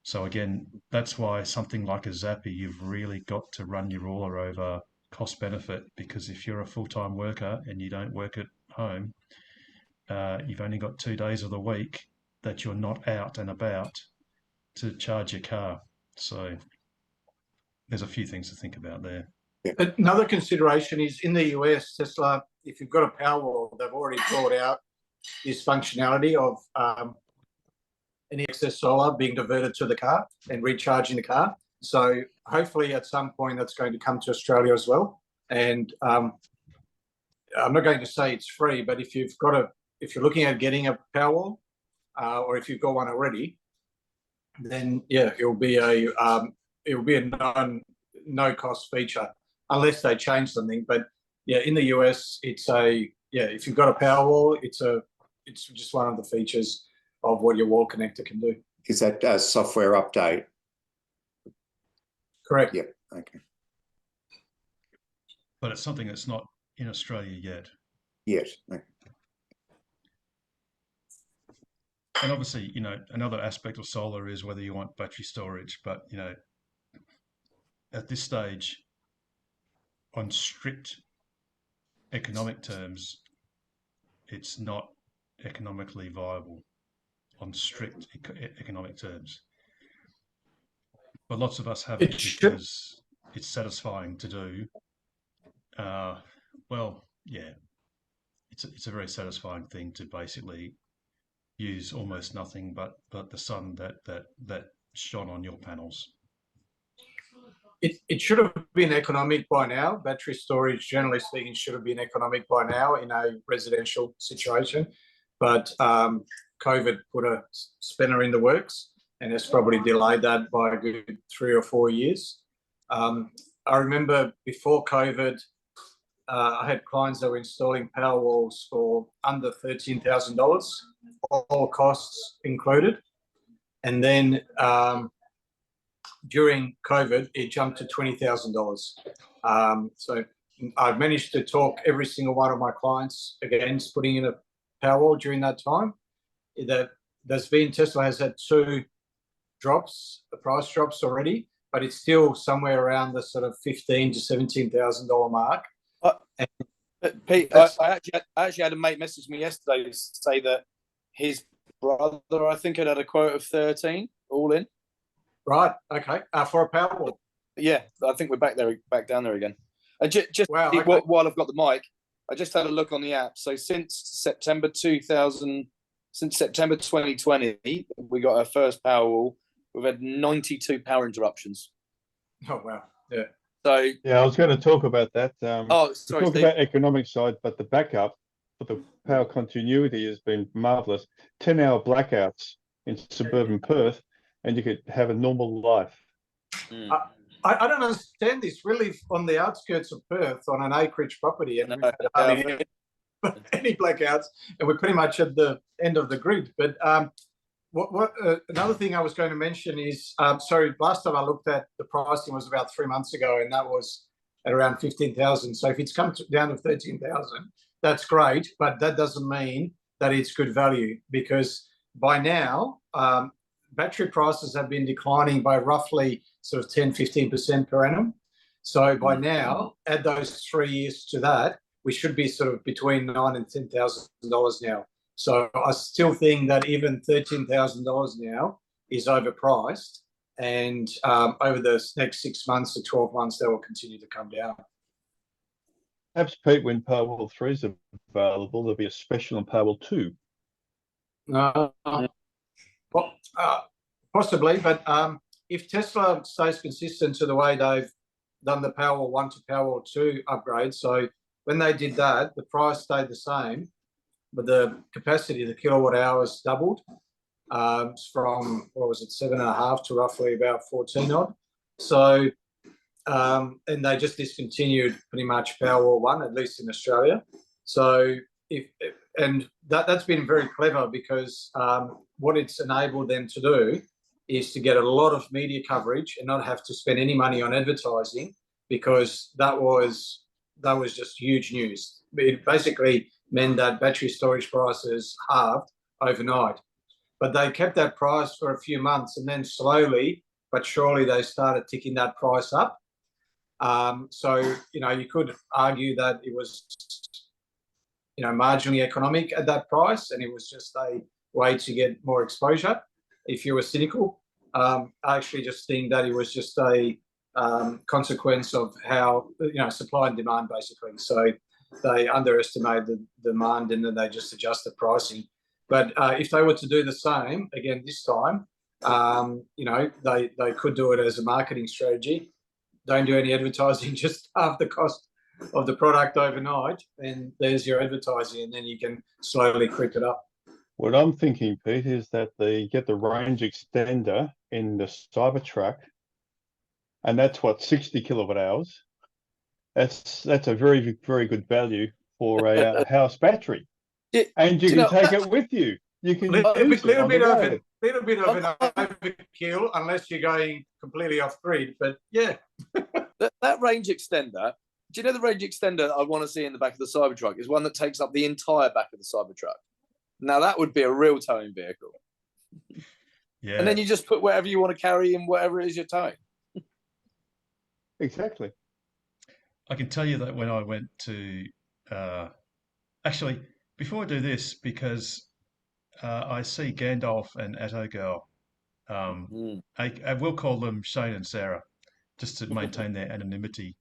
So again, that's why something like a Zappi, you've really got to run your ruler over cost benefit, because if you're a full-time worker and you don't work at home, you've only got 2 days of the week that you're not out and about to charge your car. So there's a few things to think about there. Another consideration is in the US, Tesla, if you've got a Powerwall, they've already brought out this functionality of any excess solar being diverted to the car and recharging the car. So hopefully at some point that's going to come to Australia as well. And I'm not going to say it's free, but if you're looking at getting a Powerwall, or if you've got one already, then yeah, it'll be a no cost feature unless they change something. But yeah, in the US, if you've got a Powerwall, it's just one of the features of what your wall connector can do. Is that a software update? Correct. Yep. Okay. But it's something that's not in Australia yet. Yes. Okay. And obviously, another aspect of solar is whether you want battery storage. But, at this stage, on strict economic terms, it's not economically viable on strict economic terms. But lots of us have it because it's satisfying to do. Well, yeah, it's a very satisfying thing to basically use almost nothing but the sun that shone on your panels. It should have been economic by now. Battery storage, generally speaking, should have been economic by now in a residential situation. But COVID put a spanner in the works, and it's probably delayed that by a good 3 or 4 years. I remember before COVID, I had clients that were installing Powerwalls for under $13,000, all costs included. And then during COVID, it jumped to $20,000. So I've managed to talk every single one of my clients against putting in a Powerwall during that time. Tesla has had 2 price drops already, but it's still somewhere around the sort of $15,000 to $17,000 mark. Pete, I actually had a mate message me yesterday to say that his brother, I think, had a quote of 13 all in. Right. Okay. For a Powerwall. Yeah, I think we're back down there again. Wow, okay. While I've got the mic, I just had a look on the app. So since September 2020, we got our first Powerwall. We've had 92 power interruptions. Oh wow! Yeah. So yeah, I was going to talk about that. Sorry, talk Steve. about economic side, but the backup for the power continuity has been marvelous. 10-hour blackouts in suburban Perth, and you could have a normal life. I don't understand this. We live on the outskirts of Perth on an acreage property, and any blackouts, and we're pretty much at the end of the grid. But another thing I was going to mention is, sorry, last time I looked at the pricing was about 3 months ago, and that was at around 15,000. So if it's come down to 13,000, that's great, but that doesn't mean that it's good value, because by now, battery prices have been declining by roughly sort of 10-15% per annum. So by now, add those 3 years to that, we should be sort of between $9,000 and $10,000 now. So I still think that even $13,000 now is overpriced, and over the next 6 months to 12 months, they will continue to come down. Perhaps, Pete, when Powerwall 3 is available, there'll be a special on Powerwall 2. Possibly, but if Tesla stays consistent to the way they've done the Powerwall 1 to Powerwall 2 upgrade, so when they did that, the price stayed the same, but the capacity, the kilowatt hours doubled from, 7.5 to roughly about 14 odd. So, and they just discontinued pretty much Powerwall 1, at least in Australia. So, that's been very clever, because what it's enabled them to do is to get a lot of media coverage and not have to spend any money on advertising, because that was just huge news. it basically meant that battery storage prices halved overnight. But they kept that price for a few months, and then slowly but surely they started ticking that price up. So, you know, you could argue that it was, you know, marginally economic at that price, and it was just a way to get more exposure if you were cynical. I actually just think that it was just a consequence of how, you know, supply and demand, basically. So they underestimated the demand, and then they just adjusted pricing. But if they were to do the same again this time, you know, they could do it as a marketing strategy. Don't do any advertising, just half the cost of the product overnight, and there's your advertising, and then you can slowly creep it up. What I'm thinking, Pete, is that they get the range extender in the Cybertruck, and that's what, 60 kilowatt hours. That's a very, very good value for a house battery, and you can take it with you. You can use it little on bit the of road. it, little bit of an overkill, unless you're going completely off grid. But yeah, that range extender. Do you know the range extender I want to see in the back of the Cybertruck is one that takes up the entire back of the Cybertruck? Now that would be a real towing vehicle. Yeah. And then you just put whatever you want to carry in whatever it is you're towing. Exactly. I can tell you that when I went to, actually, before I do this, because I see Gandalf and Atto Girl, I will call them Shane and Sarah, just to maintain their anonymity.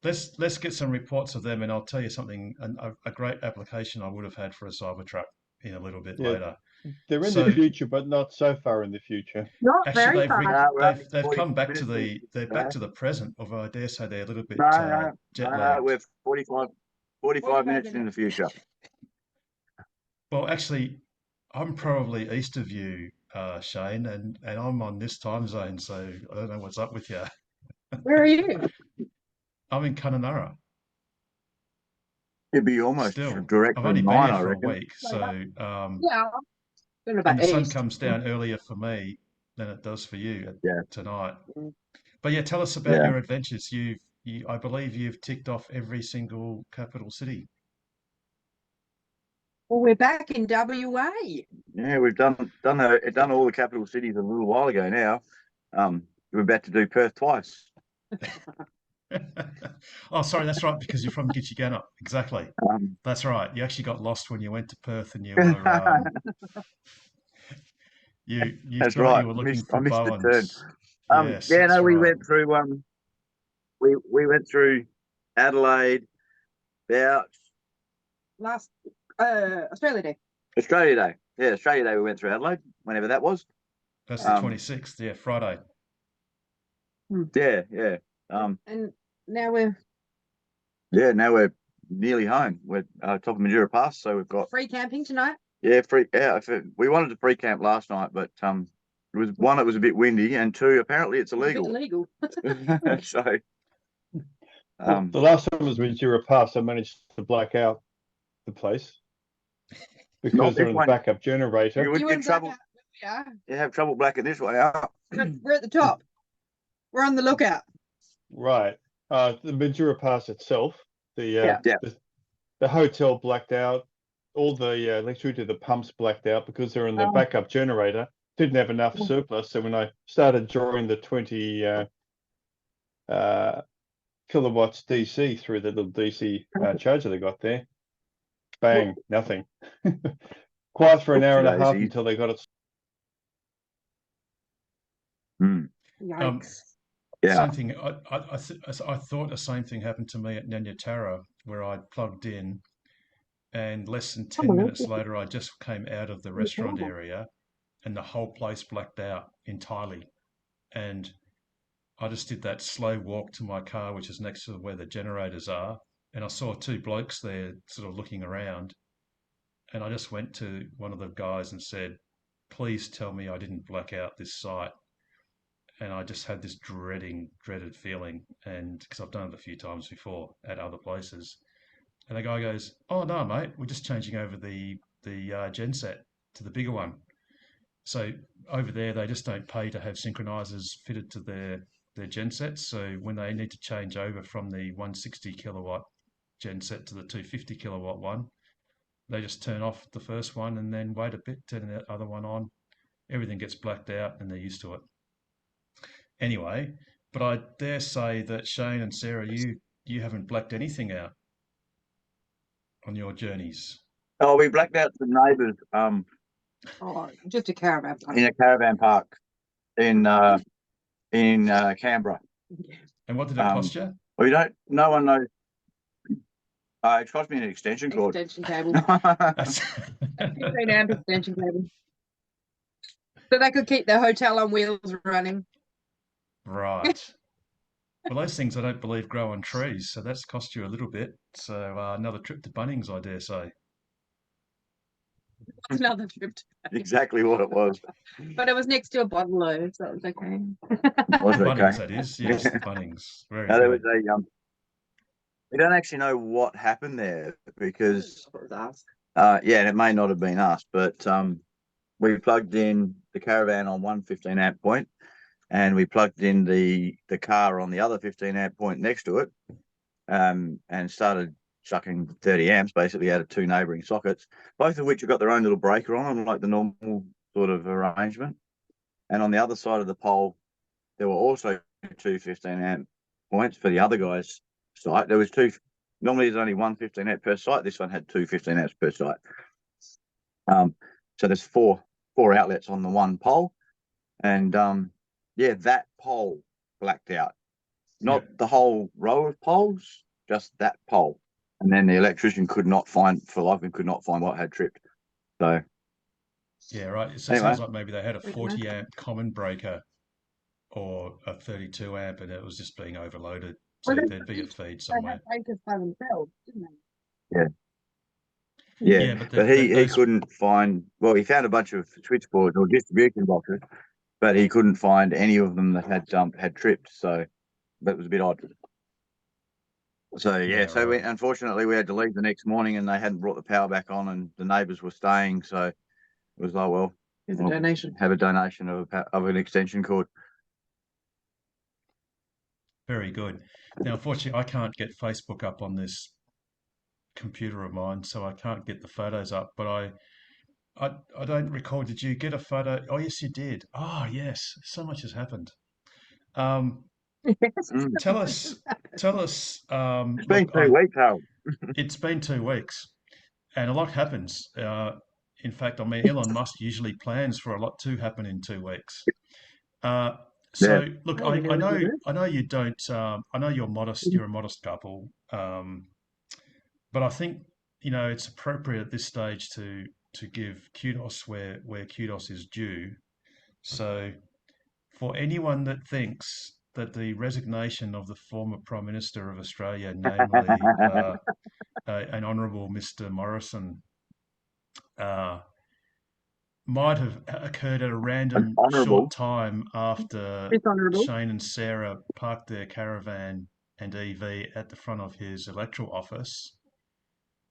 Let's get some reports of them, and I'll tell you something. A great application I would have had for a Cybertruck in a little bit later. They're in the future, but not so far in the future. Not Actually, very far. they've come back to they're back to the present, although I dare say they're a little bit jet No, lagged. we're 45 minutes in the future. Well, actually, I'm probably east of you, Shane, and I'm on this time zone, so I don't know what's up with you. Where are you? I'm in Kununurra. It'd be almost Still, direct I've from only been mine, here I for a reckon. week, so Yeah, been and about the sun east. comes down earlier for me than it does for you tonight. But yeah, tell us about Yeah. your adventures. I believe you've ticked off every single capital city. Well, we're back in WA. Yeah, we've done all the capital cities a little while ago now. We're about to do Perth twice. Oh, sorry, that's right, because you're from Gitchigana. Exactly. That's right. You actually got lost when you went to Perth, and you were you That's thought right. you were looking I for missed the turn. Bowens. Yes, Yeah, that's no, we right. went through we went through Adelaide, Bouch, Last Australia Day. Australia Day. Yeah, Australia Day we went through Adelaide, whenever that was. That's the 26th, yeah, Friday. Yeah. And now we're Now we're nearly home. We're top of Majura Pass, so we've got free camping tonight. free. Yeah, we wanted to free camp last night, but it was one, it was a bit windy, and two, apparently it's illegal. Illegal. So the last time was Majura Pass. I managed to black out the place because they're on the backup generator. You would get trouble. Yeah. You have trouble blacking this one out. We're at the top. We're on the lookout. Right. The Majura Pass itself, the hotel blacked out, all the electricity, the pumps blacked out because they're in the backup generator. Didn't have enough surplus, so when I started drawing the 20 kilowatts DC through the little DC charger they got there, bang, nothing. Quiet for an hour and a half until they got it. Yikes. Same thing. I thought the same thing happened to me at Nyanyatara, where I plugged in, and less than 10 minutes later, I just came out of the restaurant area, and the whole place blacked out entirely. And I just did that slow walk to my car, which is next to where the generators are, and I saw two blokes there sort of looking around, and I just went to one of the guys and said, "Please tell me I didn't black out this site." And I just had this dreaded feeling, and because I've done it a few times before at other places. And the guy goes, "Oh no, mate, we're just changing over the genset to the bigger one." So over there, they just don't pay to have synchronizers fitted to their gensets. So when they need to change over from the 160 kilowatt gen set to the 250 kilowatt one. They just turn off the first one and then wait a bit, turn the other one on. Everything gets blacked out and they're used to it. Anyway, but I dare say that Shane and Sarah, you haven't blacked anything out on your journeys. Oh, we blacked out the neighbours Oh, just a caravan park. in a caravan park in Canberra. And what did it cost you? We don't. No one knows. It cost me an extension cord. Extension cable. 15 amp extension cable. So they could keep their hotel on wheels running. Right. Well, those things I don't believe grow on trees, so that's cost you a little bit. So another trip to Bunnings, I dare say. Another trip. Exactly what it was. But it was next to a bottle, so it was okay. Was okay. Bunnings, that is. Yes, the Bunnings. Very No, there was good. we don't actually know what happened there because, yeah, and it may not have been us, but we plugged in the caravan on one 15 amp point, and we plugged in the car on the other 15 amp point next to it, and started chucking 30 amps basically out of two neighbouring sockets, both of which have got their own little breaker on them, like the normal sort of arrangement. And on the other side of the pole, there were also two 15 amp points for the other guy's site. There was two. Normally there's only one 15 amp per site. This one had two 15 amps per site. So there's four outlets on the one pole, and yeah, that pole blacked out. Not the whole row of poles, just that pole. And then the electrician could not find what had tripped. So yeah, right. So anyway. It sounds like maybe they had a 40 amp common breaker or a 32 amp, and it was just being overloaded. So there'd be a feed somewhere. They had breakers by themselves, didn't they? Yeah, but but he couldn't find. Well, he found a bunch of switchboards or distribution boxes, but he couldn't find any of them that had tripped. So that was a bit odd. So yeah, so right. Unfortunately we had to leave the next morning, and they hadn't brought the power back on, and the neighbours were staying. So it was like, well, Here's a donation. Have a donation of an extension cord. Very good. Now, unfortunately, I can't get Facebook up on this computer of mine, so I can't get the photos up. But I don't recall. Did you get a photo? Oh, yes, you did. Oh, yes. So much has happened. Tell us. It's been 2 weeks, Harold. It's been 2 weeks, and a lot happens. In fact, I mean, Elon Musk usually plans for a lot to happen in 2 weeks. So look, I know you don't. I know you're modest. You're a modest couple, but I think it's appropriate at this stage to give kudos where kudos is due. So, for anyone that thinks that the resignation of the former Prime Minister of Australia, namely an Honourable Mr. Morrison, might have occurred at a random short time after Shane and Sarah parked their caravan and EV at the front of his electoral office,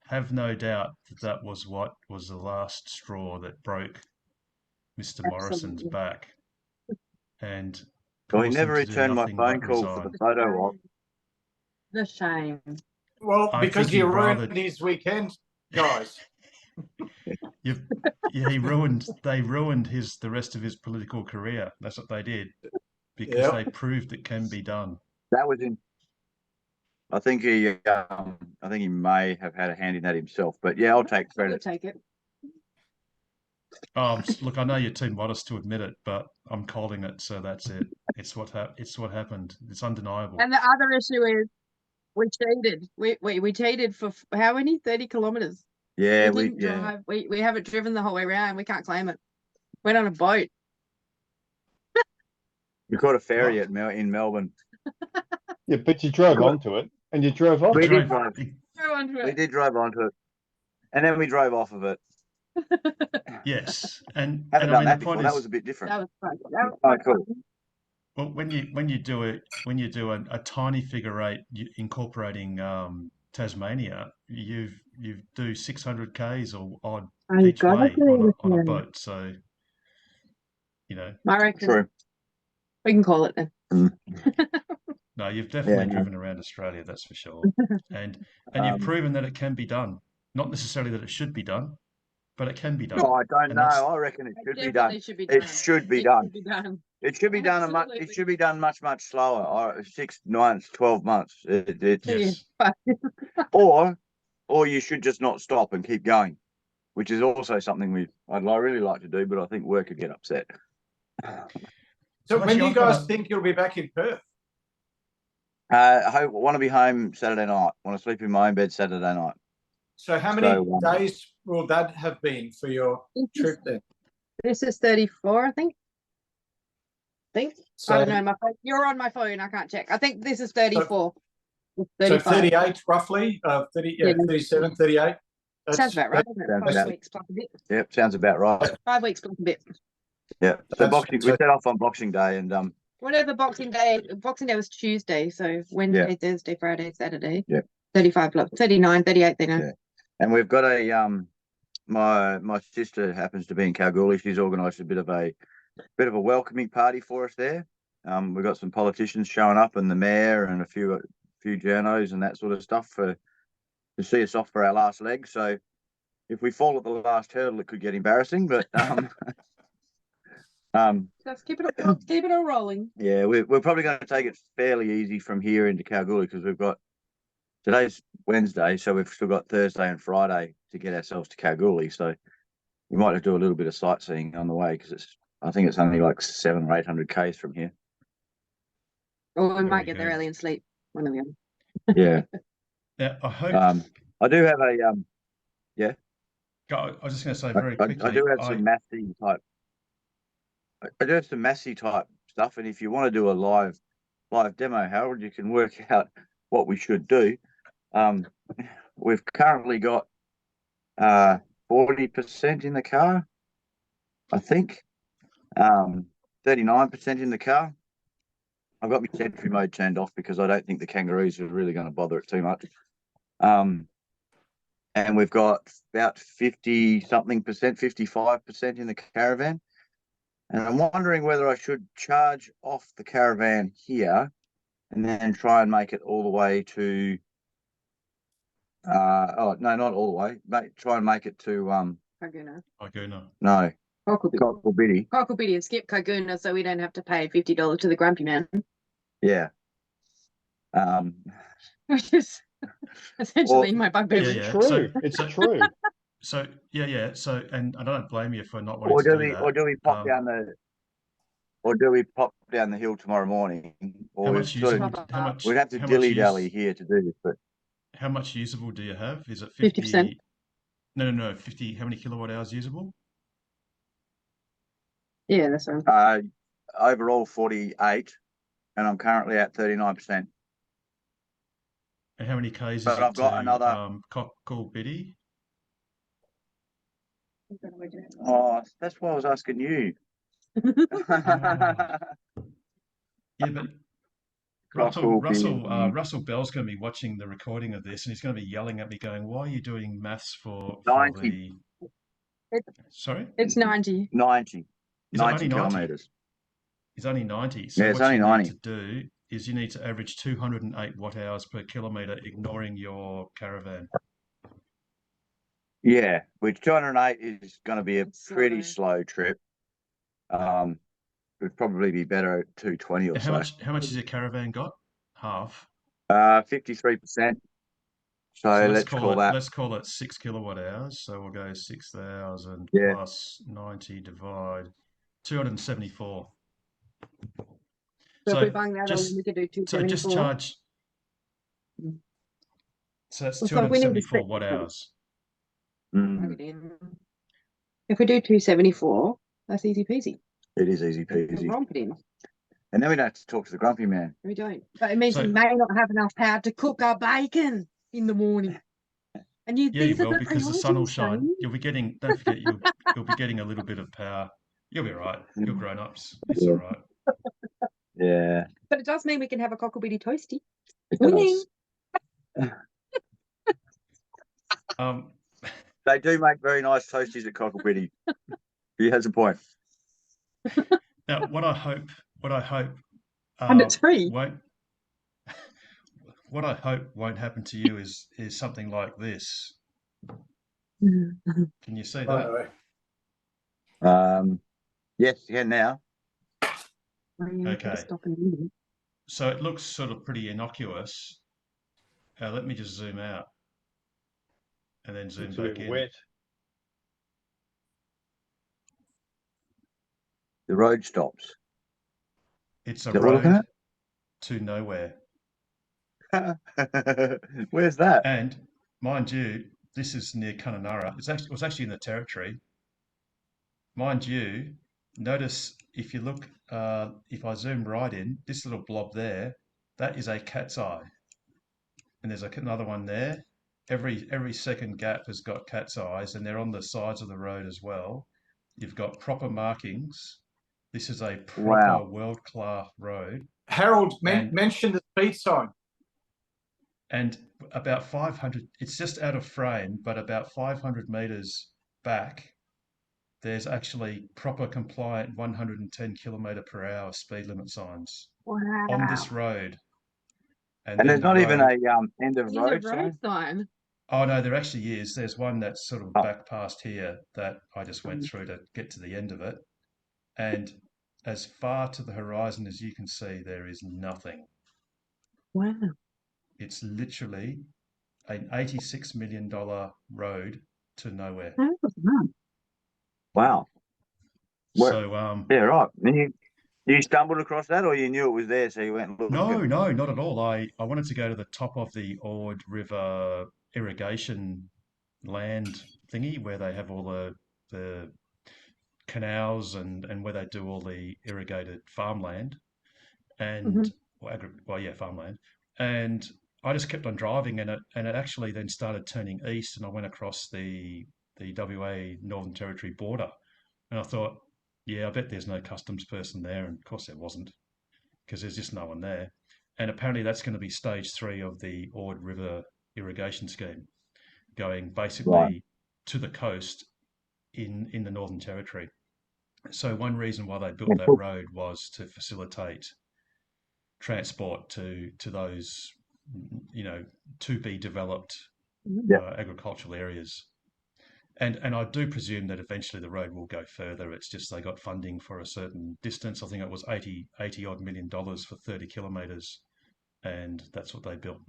have no doubt that was what was the last straw that broke Mr. Morrison's back. And well, he never returned my phone call for the photo op. The shame. Well, because you ruined his weekend, guys. They ruined the rest of his political career. That's what they did, because they proved it can be done. That was in. I think he may have had a hand in that himself, but yeah, I'll take credit. I'll take it. Look, I know you're too modest to admit it, but I'm calling it, so that's it. It's what happened. It's undeniable. And the other issue is we cheated. We cheated for how many? 30 kilometers. Yeah, we didn't drive. We haven't driven the whole way around. We can't claim it. Went on a boat. We caught a ferry in Melbourne. Yeah, but you drove onto it and you drove off. We did drive onto it, and then we drove off of it. Yes, and haven't done that the point before. is, That was a bit different. That was quite cool. Well, when you do a tiny figure eight incorporating Tasmania, you do 600 k's or odd each way on a boat. So I reckon True. we can call it then. No, you've definitely no. driven around Australia, that's for sure. And you've proven that it can be done. Not necessarily that it should be done, but it can be done. Oh, I don't And know. that's I reckon it should be done. Definitely should be It done. should be It done. should be done. It should be done a much. It Absolutely. should be done much slower. Or 6 months, 12 months. yes. Or you should just not stop and keep going, which is also something I'd really like to do, but I think work could get upset. So when actually, do you I've got guys a- think you'll be back in Perth? I want to be home Saturday night. Want to sleep in my own bed Saturday night. So how many So, days will that have been for your trip then? This is 34, I think. So, I don't know. My phone. You're on my phone. I can't check. I think this is 34. so 35. 38 roughly, 30, yeah, Yeah. 37, 38. Sounds about right, doesn't it? Sounds 5 about- weeks plus a bit. Yep, sounds about right. 5 weeks plus a bit. Yeah. So That's- we set off on Boxing Day, and Whatever Boxing Day was Tuesday, so Wednesday, Thursday, Friday, Saturday. Yeah. 35 plus 39, 38 then. Yeah. And we've got a my sister happens to be in Kalgoorlie. She's organised a bit of a welcoming party for us there. We've got some politicians showing up, and the mayor, and a few journos and that sort of stuff to see us off for our last leg. So if we fall at the last hurdle, it could get embarrassing. But Just keep it all rolling. yeah, we're probably going to take it fairly easy from here into Kalgoorlie, because today's Wednesday, so we've still got Thursday and Friday to get ourselves to Kalgoorlie. So we might do a little bit of sightseeing on the way, because I think it's only like 700 or 800 k's from here. Or we Very might get there good. early and sleep. One of the other. Yeah. Now, I hope. I do have a I was just going to say very I quickly. do have some massy type. I do have some massy type stuff, and if you want to do a live demo, Harold, you can work out what we should do. We've currently got 40% in the car, I think. 39% in the car. I've got my sentry mode turned off because I don't think the kangaroos are really going to bother it too much. And we've got about 55% in the caravan. And I'm wondering whether I should charge off the caravan here and then try and make it all the way to no, not all the way. Try and make it to Kaguna. no, Cockle Cockle-Biddy. and skip Kaguna, so we don't have to pay $50 to the grumpy man. Yeah. Which is essentially my bugbear. Yeah, True. So, It's so, true. So yeah. So, and I don't blame you for not wanting Or to do do we that. pop down the hill tomorrow morning? Or How much we'd sort of- usable? How much? we'd have to how much dilly-dally use- here to do this, but How much usable do you have? Is it 50%. No. 50. How many kilowatt hours usable? Yeah, that's right. Overall 48, and I'm currently at 39%. And how many k's is But it I've got to another- Cockle-Biddy? Oh, that's why I was asking you. Yeah, but Russell Bell's going to be watching the recording of this, and he's going to be yelling at me, going, "Why are you doing maths for 90. the?" Sorry, It's 90. 90. Is it 90 only 90? kilometres. It's only 90. So Yeah, it's what only you 90. need to do is you need to average 208 watt hours per kilometre, ignoring your caravan. Yeah, which 208 is going to be a It's pretty slow. slow trip. Would probably be better at 220 or And so. how much has your caravan got? Half. 53%. So let's call that. Let's call it 6 kilowatt hours. So we'll go 6,000 Yeah. plus 90 divide 274. So if we bang that on, we could do So 274. just charge. So that's Well, so we need to 274 split watt the- hours. Mm, Plug it in. If we do 274, that's easy peasy. it is easy We peasy. romp it in. And then we don't have to talk to the grumpy man. We don't. But it means So- we may not have enough power to cook our bacon in the morning. And Yeah, you these are will, because the sun will priorities, shine. Tony. You'll be getting. Don't forget, you'll be getting a little bit of power. You'll be all right. You're grown ups. It's all right. Yeah. But it does mean we can have a cockle-bitty toasty. It Winning. does. Um, They do make very nice toasties at Cockle-Biddy. He has a point. now, what I hope, And it's free. won't what I hope won't happen to you is something like this. Mm-hmm. Can you see Oh, that? no. Yes, yeah, now. Okay. So it looks sort of pretty innocuous. Let me just zoom out and then zoom It's a back bit in. wet. The road stops. It's a Is that what we're looking road at? to nowhere. Where's that? And mind you, this is near Kununurra. It was actually in the Territory. Mind you, notice if you look, if I zoom right in, this little blob there, that is a cat's eye. And there's another one there. Every second gap has got cat's eyes, and they're on the sides of the road as well. You've got proper markings. This is a proper world-class road. Harold, And- mention the speed sign. And about 500, it's just out of frame, but about 500 meters back, there's actually proper compliant 110 kilometre per hour speed limit signs on this road. And then there's the not even road- a end of road sign. sign. Oh no, there actually is. There's one that's sort of back past here that I just went through to get to the end of it. And as far to the horizon as you can see, there is nothing. Wow. It's literally an $86 million road to nowhere. Wow. So Yeah, right. You stumbled across that, or you knew it was there, so you went and looked? no, not at all. I wanted to go to the top of the Ord River irrigation land thingy where they have all the canals and where they do all the irrigated farmland and farmland. And I just kept on driving, and it actually then started turning east, and I went across the WA Northern Territory border, and I thought, yeah, I bet there's no customs person there, and of course there wasn't, because there's just no one there. And apparently that's going to be stage 3 of the Ord River irrigation scheme, going basically to the coast in the Northern Territory. So one reason why they built that road was to facilitate transport to those, to be developed agricultural areas. And I do presume that eventually the road will go further. It's just they got funding for a certain distance. I think it was $80 odd million for 30 kilometres, and that's what they built.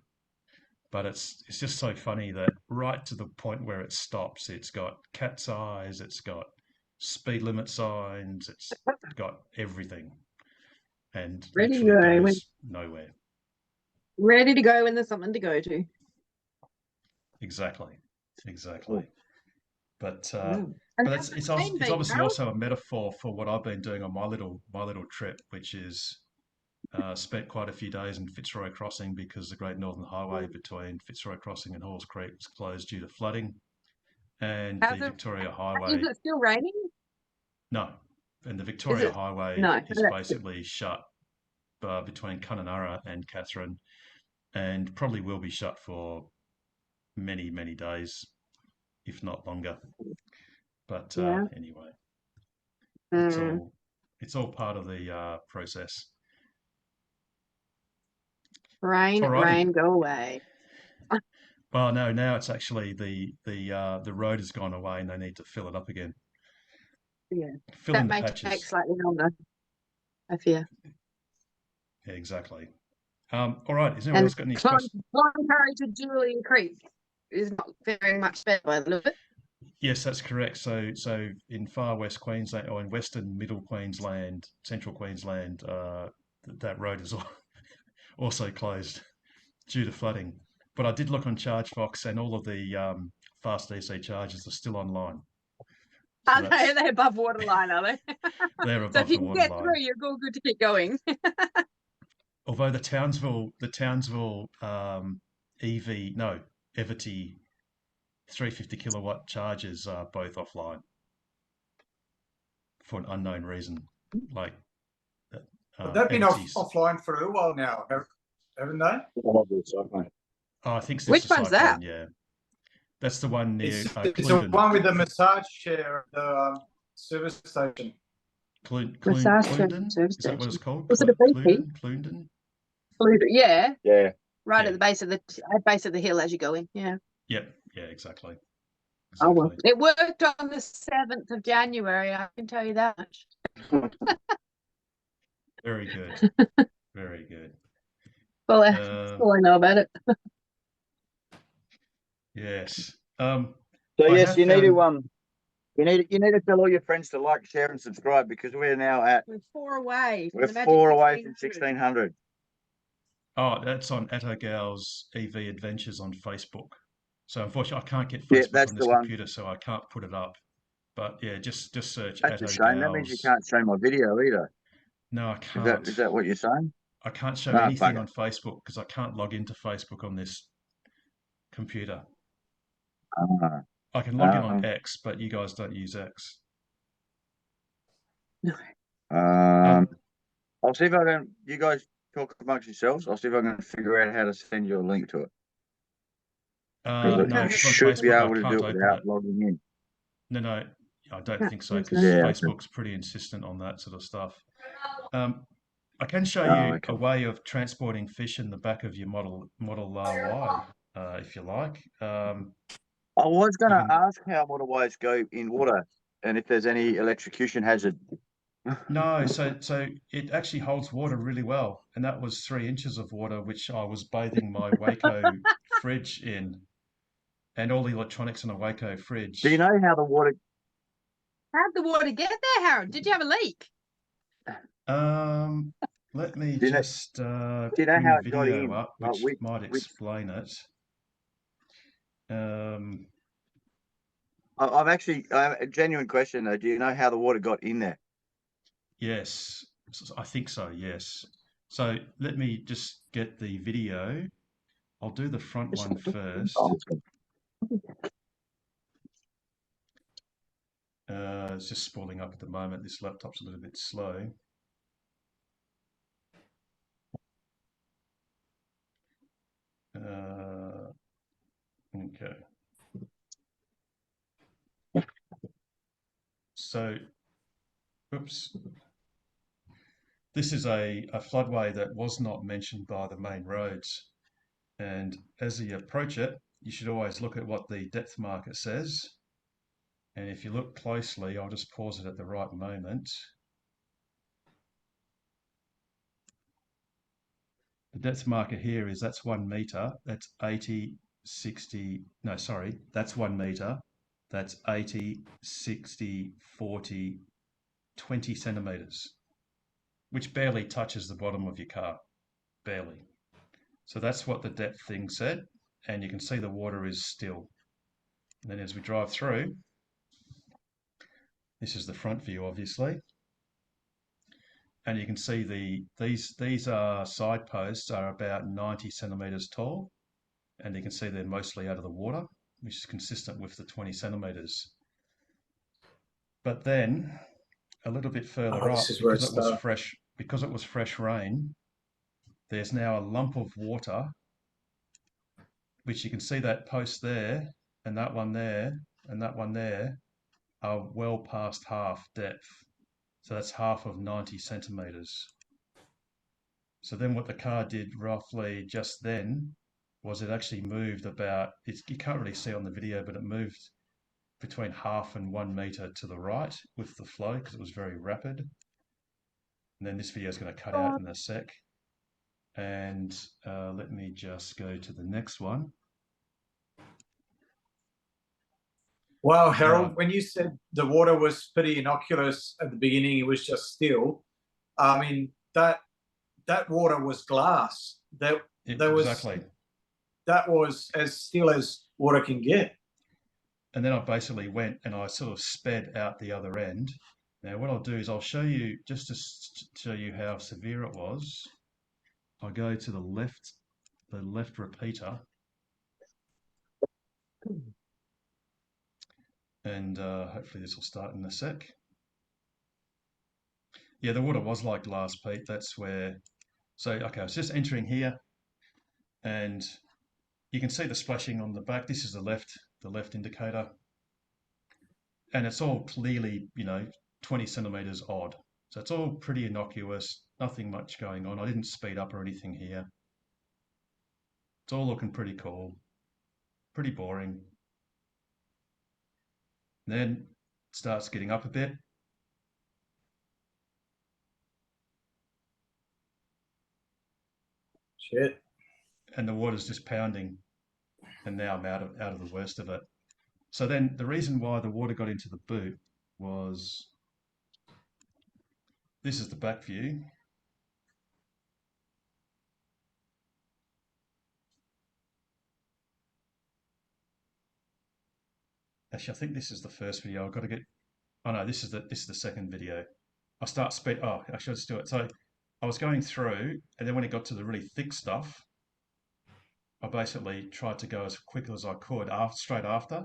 But it's just so funny that right to the point where it stops, it's got cat's eyes, it's got speed limit signs, it's got everything, and Ready to literally go goes nowhere. Ready to go when there's something to go to. Exactly. But And but it's obviously also a metaphor for what I've been doing on my little trip, which is spent quite a few days in Fitzroy Crossing because the Great Northern Highway between Fitzroy Crossing and Halls Creek was closed due to flooding, and the Victoria Highway. Is it still raining? No, and the Victoria Highway is basically shut between Kununurra and Katherine, and probably will be shut for many, many days, if not longer. But anyway, it's all part of the process. Rain, go away. Well, no, now it's actually the road has gone away and they need to fill it up again. Yeah, Fill in the patches. Take slightly longer, I fear. Yeah, exactly. All right, has anyone else got any questions? Cloncurry to Julian Creek is not very much better by the look of it. Yes, that's correct. So in far west Queensland, or in western middle Queensland, central Queensland, that road is also closed due to flooding. But I did look on ChargeFox, and all of the fast DC chargers are still online. So are they above waterline, are they? They're above so if you the can get waterline. through, you're all good to keep going. Although the Townsville Everty 350 kilowatt chargers are both offline for an unknown reason. Like They've been Everty's- offline for a little while now, haven't they? I think it's Which one's that? Yeah, that's the one near It's the Clundon. one with the massage chair at the service station. Massage Clundon? service Is that what it's station. called? Was it a BP? Clundon? Yeah. Yeah. right at the base of the hill as you go in. Yeah. Yep. Yeah, exactly. Oh well, it worked on the 7th of January. I can tell you that much. Very good. Very good. Well, that's all I know about it. Yes. So I yes, have you need found- to you need to tell all your friends to like, share, and subscribe because we're now at We're 4 away. we're 4 away from 1600. Oh, that's on Attogal's EV Adventures on Facebook. So unfortunately, I can't get Yeah, Facebook that's on the this one. computer, so I can't put it up. But yeah, just search That's a shame. That means you Attogal's. can't show my video either. No, I Is can't. that what you're saying? I can't show No, anything bugger. on Facebook because I can't log into Facebook on this computer. I can log in on X, but you guys don't use X. I'll see if I can. You guys talk amongst yourselves. I'll see if I can figure out how to send you a link to it. No, I because on should be Facebook I able to can't do it open without it. logging in. No, I don't think so because Yeah. Facebook's pretty insistent on that sort of stuff. I can show Oh, you okay. a way of transporting fish in the back of your Model Y, if you like. I was going you to ask how motorways go in water and if there's any electrocution hazard. No, so it actually holds water really well, and that was 3 inches of water which I was bathing my Waco fridge in, and all the electronics in a Waco fridge. Do you know how the water? How'd the water get there, Harold? Did you have a leak? Let me Do you know- just do you know bring how the it got video in? up, Like, which might explain it. I'm actually a genuine question though. Do you know how the water got in there? Yes, I think so, yes. So let me just get the video. I'll do the front one first. It's just spooling up at the moment. This laptop's a little bit slow. Okay. So, oops. This is a floodway that was not mentioned by the main roads. And as you approach it, you should always look at what the depth marker says. And if you look closely, I'll just pause it at the right moment. The depth marker here is that's 1 meter, that's 80, 60, no, sorry, that's 1 meter, that's 80, 60, 40, 20 centimeters, which barely touches the bottom of your car, barely. So that's what the depth thing said, and you can see the water is still. And then as we drive through, this is the front view, obviously. And you can see these are side posts are about 90 centimeters tall, and you can see they're mostly out of the water, which is consistent with the 20 centimeters. But then a little bit further up, because it was fresh rain, there's now a lump of water, which you can see that post there, and that one there, and that one there are well past half depth. So that's half of 90 centimeters. So then what the car did roughly just then was it actually moved about, you can't really see on the video, but it moved between half and 1 meter to the right with the flow because it was very rapid. And then this video is going to cut out in a sec. And let me just go to the next one. Wow, Harold, when you said the water was pretty innocuous at the beginning, it was just still. I mean, that water was glass. Exactly. That was as still as water can get. And then I basically went and I sort of sped out the other end. Now what I'll do is I'll show you, just to show you how severe it was. I'll go to the left repeater. And hopefully this will start in a sec. Yeah, the water was like glass, Pete. That's where, so, okay, I was just entering here and you can see the splashing on the back. This is the left indicator. And it's all clearly, 20 centimeters odd. So it's all pretty innocuous, nothing much going on. I didn't speed up or anything here. It's all looking pretty cool, pretty boring. Then it starts getting up a bit. Shit. And the water's just pounding. And now I'm out of the worst of it. So then the reason why the water got into the boot was, this is the back view. Actually, I think this is the first video. I've got to get, oh no, this is the second video. I start speed, oh, I should just do it. So I was going through, and then when it got to the really thick stuff, I basically tried to go as quick as I could straight after.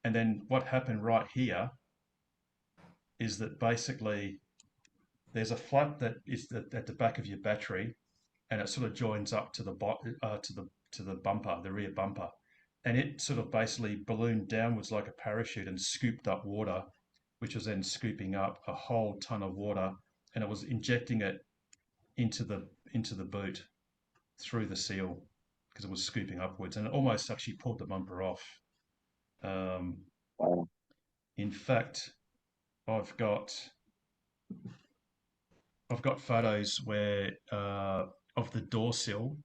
And then what happened right here is that basically there's a flap that is at the back of your battery, and it sort of joins up to the bumper, the rear bumper, and it sort of basically ballooned downwards like a parachute and scooped up water, which was then scooping up a whole ton of water, and it was injecting it into the boot through the seal because it was scooping upwards, and it almost actually pulled the bumper off. In fact, I've got photos where of the door sill.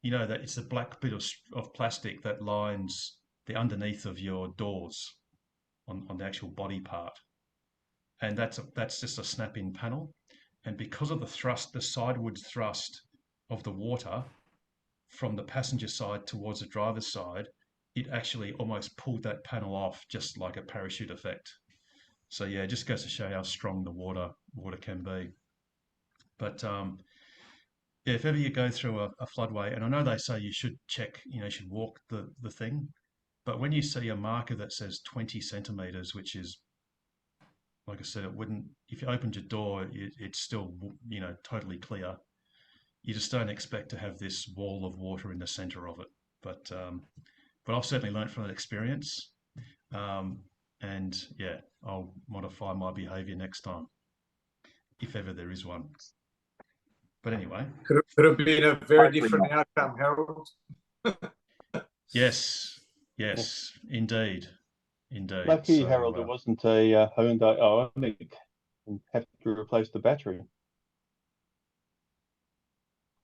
You know that it's a black bit of plastic that lines the underneath of your doors on the actual body part, and that's just a snap-in panel. And because of the thrust, the sidewards thrust of the water from the passenger side towards the driver's side, it actually almost pulled that panel off just like a parachute effect. So yeah, it just goes to show how strong the water can be. But yeah, if ever you go through a floodway, and I know they say you should check, you should walk the thing, but when you see a marker that says 20 centimeters, which is, like I said, it wouldn't, if you opened your door, it's still, totally clear. You just don't expect to have this wall of water in the center of it. But I've certainly learned from that experience. And yeah, I'll modify my behavior next time, if ever there is one. But anyway. Could have been a very different outcome, Harold. Yes, indeed. Lucky, Harold, it wasn't a Hyundai Ioniq and have to replace the battery.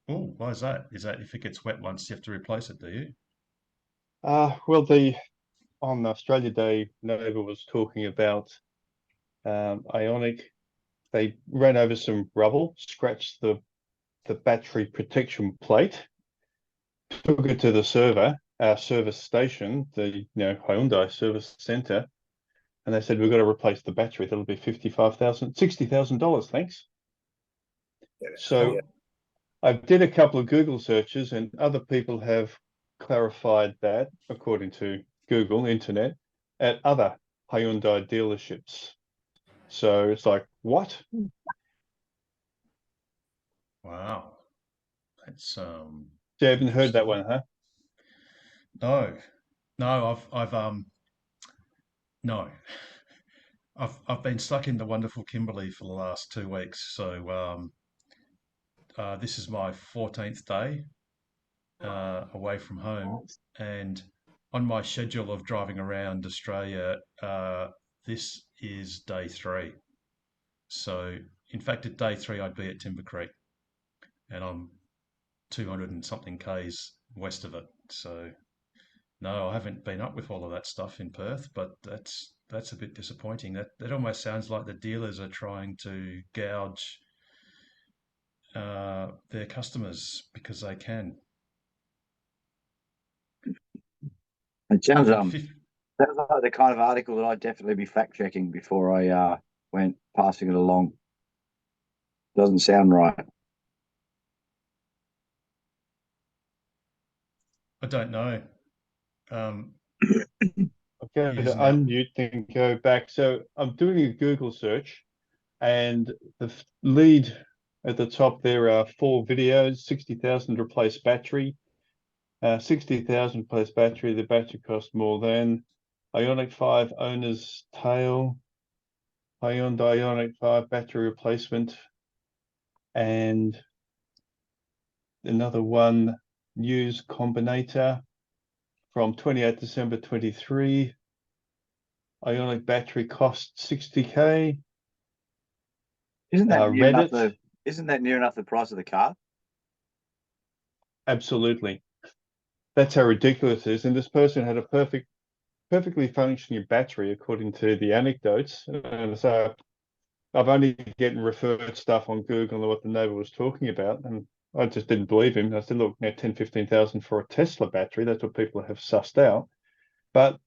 Oh, why is that? Is that if it gets wet once, you have to replace it, do you? Well, on Australia Day, Nova was talking about Ioniq. They ran over some rubble, scratched the battery protection plate, took it to the service station, the Hyundai service center, and they said, we've got to replace the battery. That'll be $60,000, thanks. So I did a couple of Google searches, and other people have clarified that, according to Google Internet, at other Hyundai dealerships. So it's like, what? Wow. That's You haven't heard that one, huh? No, no. I've been stuck in the wonderful Kimberley for the last 2 weeks. So this is my 14th day away from home, and on my schedule of driving around Australia, this is day 3. So in fact, at day 3, I'd be at Timber Creek, and I'm 200 and something k's west of it. So no, I haven't been up with all of that stuff in Perth, but that's a bit disappointing. That almost sounds like the dealers are trying to gouge their customers because they can. It sounds like the kind of article that I'd definitely be fact checking before I went passing it along. Doesn't sound right. I don't know. Okay, to unmute and go back. So I'm doing a Google search, and the lead at the top there are 4 videos: 60,000 replace battery, 60,000 replace battery. The battery cost more than Ioniq 5 owner's tale, Hyundai Ioniq 5 battery replacement, and another one News Combinator from 28 December 23. Ionic battery costs 60k. Isn't that near enough Reddit. isn't that near enough the price of the car? Absolutely. That's how ridiculous it is. And this person had a perfectly functioning battery, according to the anecdotes. And so I've only getting referred stuff on Google on what the neighbor was talking about. And I just didn't believe him. I said, look, now 10, 15,000 for a Tesla battery. That's what people have sussed out. But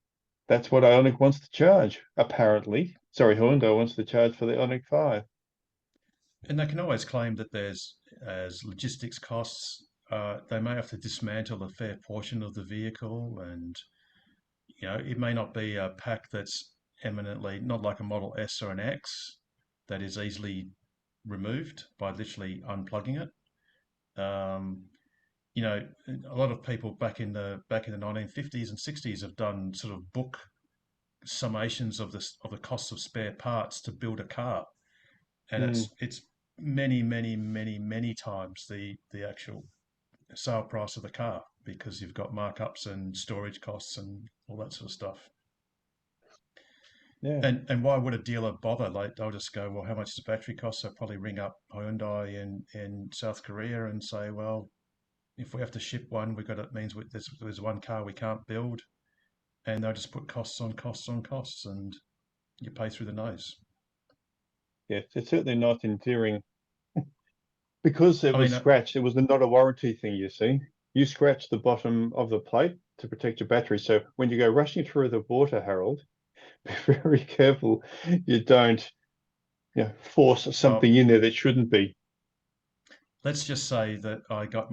that's what Ionic wants to charge, apparently. Sorry, Hyundai wants to charge for the Ioniq 5. And they can always claim that there's as logistics costs. They may have to dismantle a fair portion of the vehicle, and it may not be a pack that's eminently not like a Model S or an X that is easily removed by literally unplugging it. A lot of people back in the 1950s and 60s have done sort of book summations of the cost of spare parts to build a car, and it's many, many, many, many times the actual sale price of the car, because you've got markups and storage costs and all that sort of stuff. Yeah. And why would a dealer bother? Like, they'll just go, well, how much does the battery cost? They'll probably ring up Hyundai in South Korea and say, well, if we have to ship one, it means there's one car we can't build, and they'll just put costs on costs on costs, and you pay through the nose. Yeah, it's certainly not endearing. Because it was scratched, it was not a warranty thing, you see. You scratch the bottom of the plate to protect your battery. So when you go rushing through the water, Harold, be very careful you don't force something in there that shouldn't be. Let's just say that I've got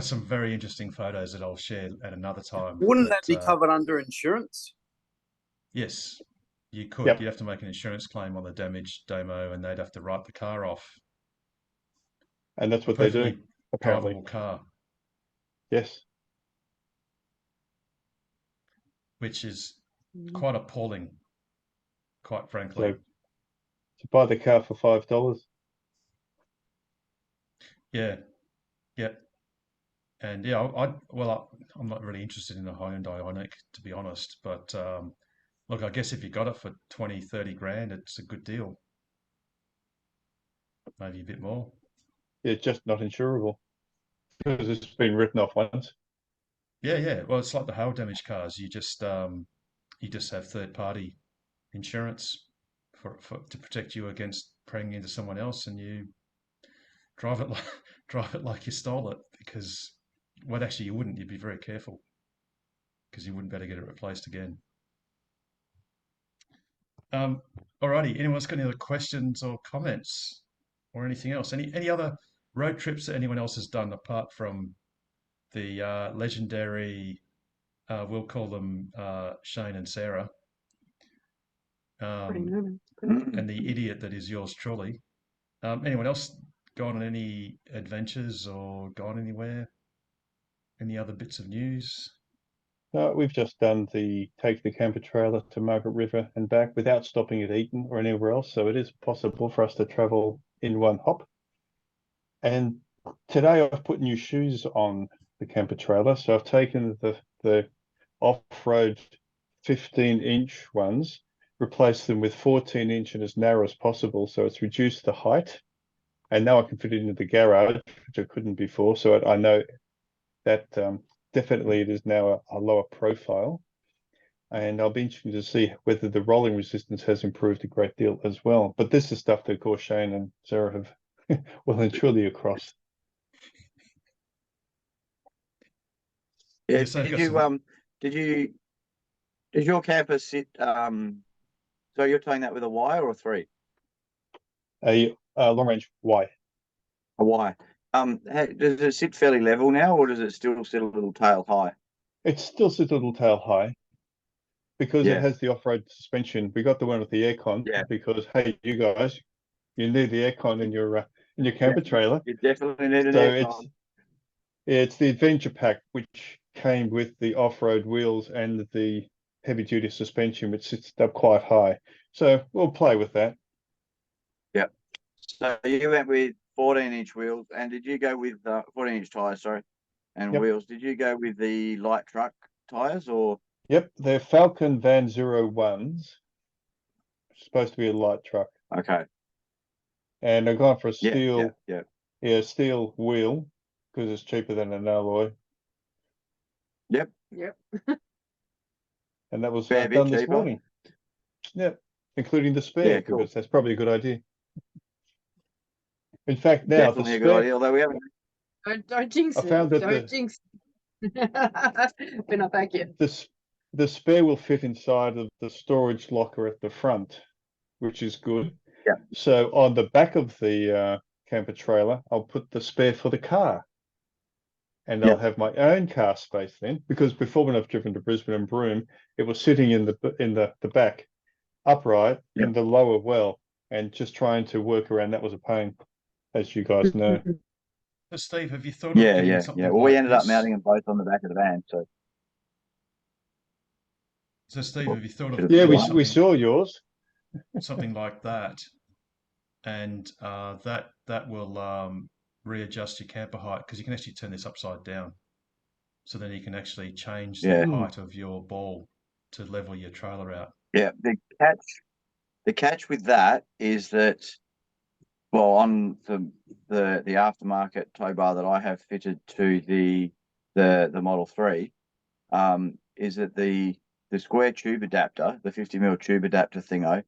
some very interesting photos that I'll share at another time. Wouldn't that be covered under insurance? Yes, you could. Yep. You'd have to make an insurance claim on the damage demo, and they'd have to write the car off. And that's what they do, apparently. Drivable car. Yes. Which is quite appalling, quite frankly. So to buy the car for $5. Yeah. And I'm not really interested in a Hyundai Ioniq, to be honest, but look, I guess if you got it for 20, 30 grand, it's a good deal. Maybe a bit more. Yeah, just not insurable because it's been written off once. Yeah. Well, it's like the hail damage cars. You just have third-party insurance to protect you against preying into someone else, and you drive it like you stole it, because actually you wouldn't. You'd be very careful, because you wouldn't be able to get it replaced again. Alrighty. Anyone's got any other questions or comments or anything else? Any other road trips that anyone else has done apart from the legendary, we'll call them Shane and Sarah, and the idiot that is yours truly? Anyone else gone on any adventures or gone anywhere? Any other bits of news? We've just done take the camper trailer to Margaret River and back without stopping at Eton or anywhere else. So it is possible for us to travel in one hop. And today I've put new shoes on the camper trailer. So I've taken the off-road 15-inch ones, replaced them with 14-inch and as narrow as possible. So it's reduced the height. And now I can fit it into the garage, which I couldn't before. So I know that definitely it is now a lower profile. And I'll be interested to see whether the rolling resistance has improved a great deal as well. But this is stuff that, of course, Shane and Sarah have well and truly across. Yeah, did your camper sit, so you're towing that with a Y or a 3? A long range Y. A Y. Does it sit fairly level now, or does it still sit a little tail high? It still sits a little tail high because it has the off-road suspension. We got the one with the aircon because, hey, you guys, you need the aircon in your camper trailer. You definitely need an aircon. It's the adventure pack, which came with the off-road wheels and the heavy-duty suspension, which sits up quite high. So we'll play with that. Yep. So you went with 14-inch wheels. And did you go with 14-inch tires? Sorry, and Yep. wheels. Did you go with the light truck tires or? Yep, they're Falcon Van 01s. Supposed to be a light truck. Okay. And I've gone for a Yeah, steel, yeah. steel wheel because it's cheaper than an alloy. Yep. And that was Fair bit done this cheaper. morning. Yep, including the spare, Yeah, cool. because that's probably a good idea. In fact, now Definitely the a good spare, idea. Although we haven't. Don't jinx I it. found that Don't jinx it. We're not back yet. the spare will fit inside of the storage locker at the front, which is good. Yeah. So on the back of the camper trailer, I'll put the spare for the car. And I'll have my own car space then, because before, when I've driven to Brisbane and Broome, it was sitting in the back, upright in the lower well, and just trying to work around that was a pain, as you guys know. So Steve, have you thought of Yeah, getting yeah, something yeah. Well, like we ended up this? mounting them both on the back of the van. So Steve, have you thought of Yeah, getting we something, saw yours. something like that, and that will readjust your camper height, because you can actually turn this upside down, so then you can actually change the Yeah. height of your ball to level your trailer out. Yeah. The catch with that is that, well, on the aftermarket tow bar that I have fitted to the Model 3, is that the square tube adapter, the 50mm tube adapter thingo,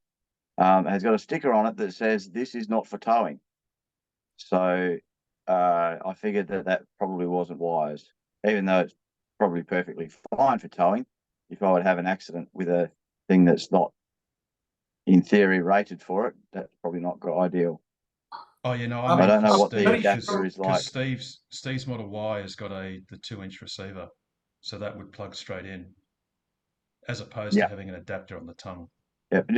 has got a sticker on it that says this is not for towing. So I figured that probably wasn't wise, even though it's probably perfectly fine for towing. If I would have an accident with a thing that's not, in theory, rated for it, that's probably not ideal. Oh, you know, I I mean, don't know for what the Steve, adapter is like. because Steve's Model Y has got the 2-inch receiver, so that would plug straight in, as opposed to having an adapter on the tongue. Yeah, but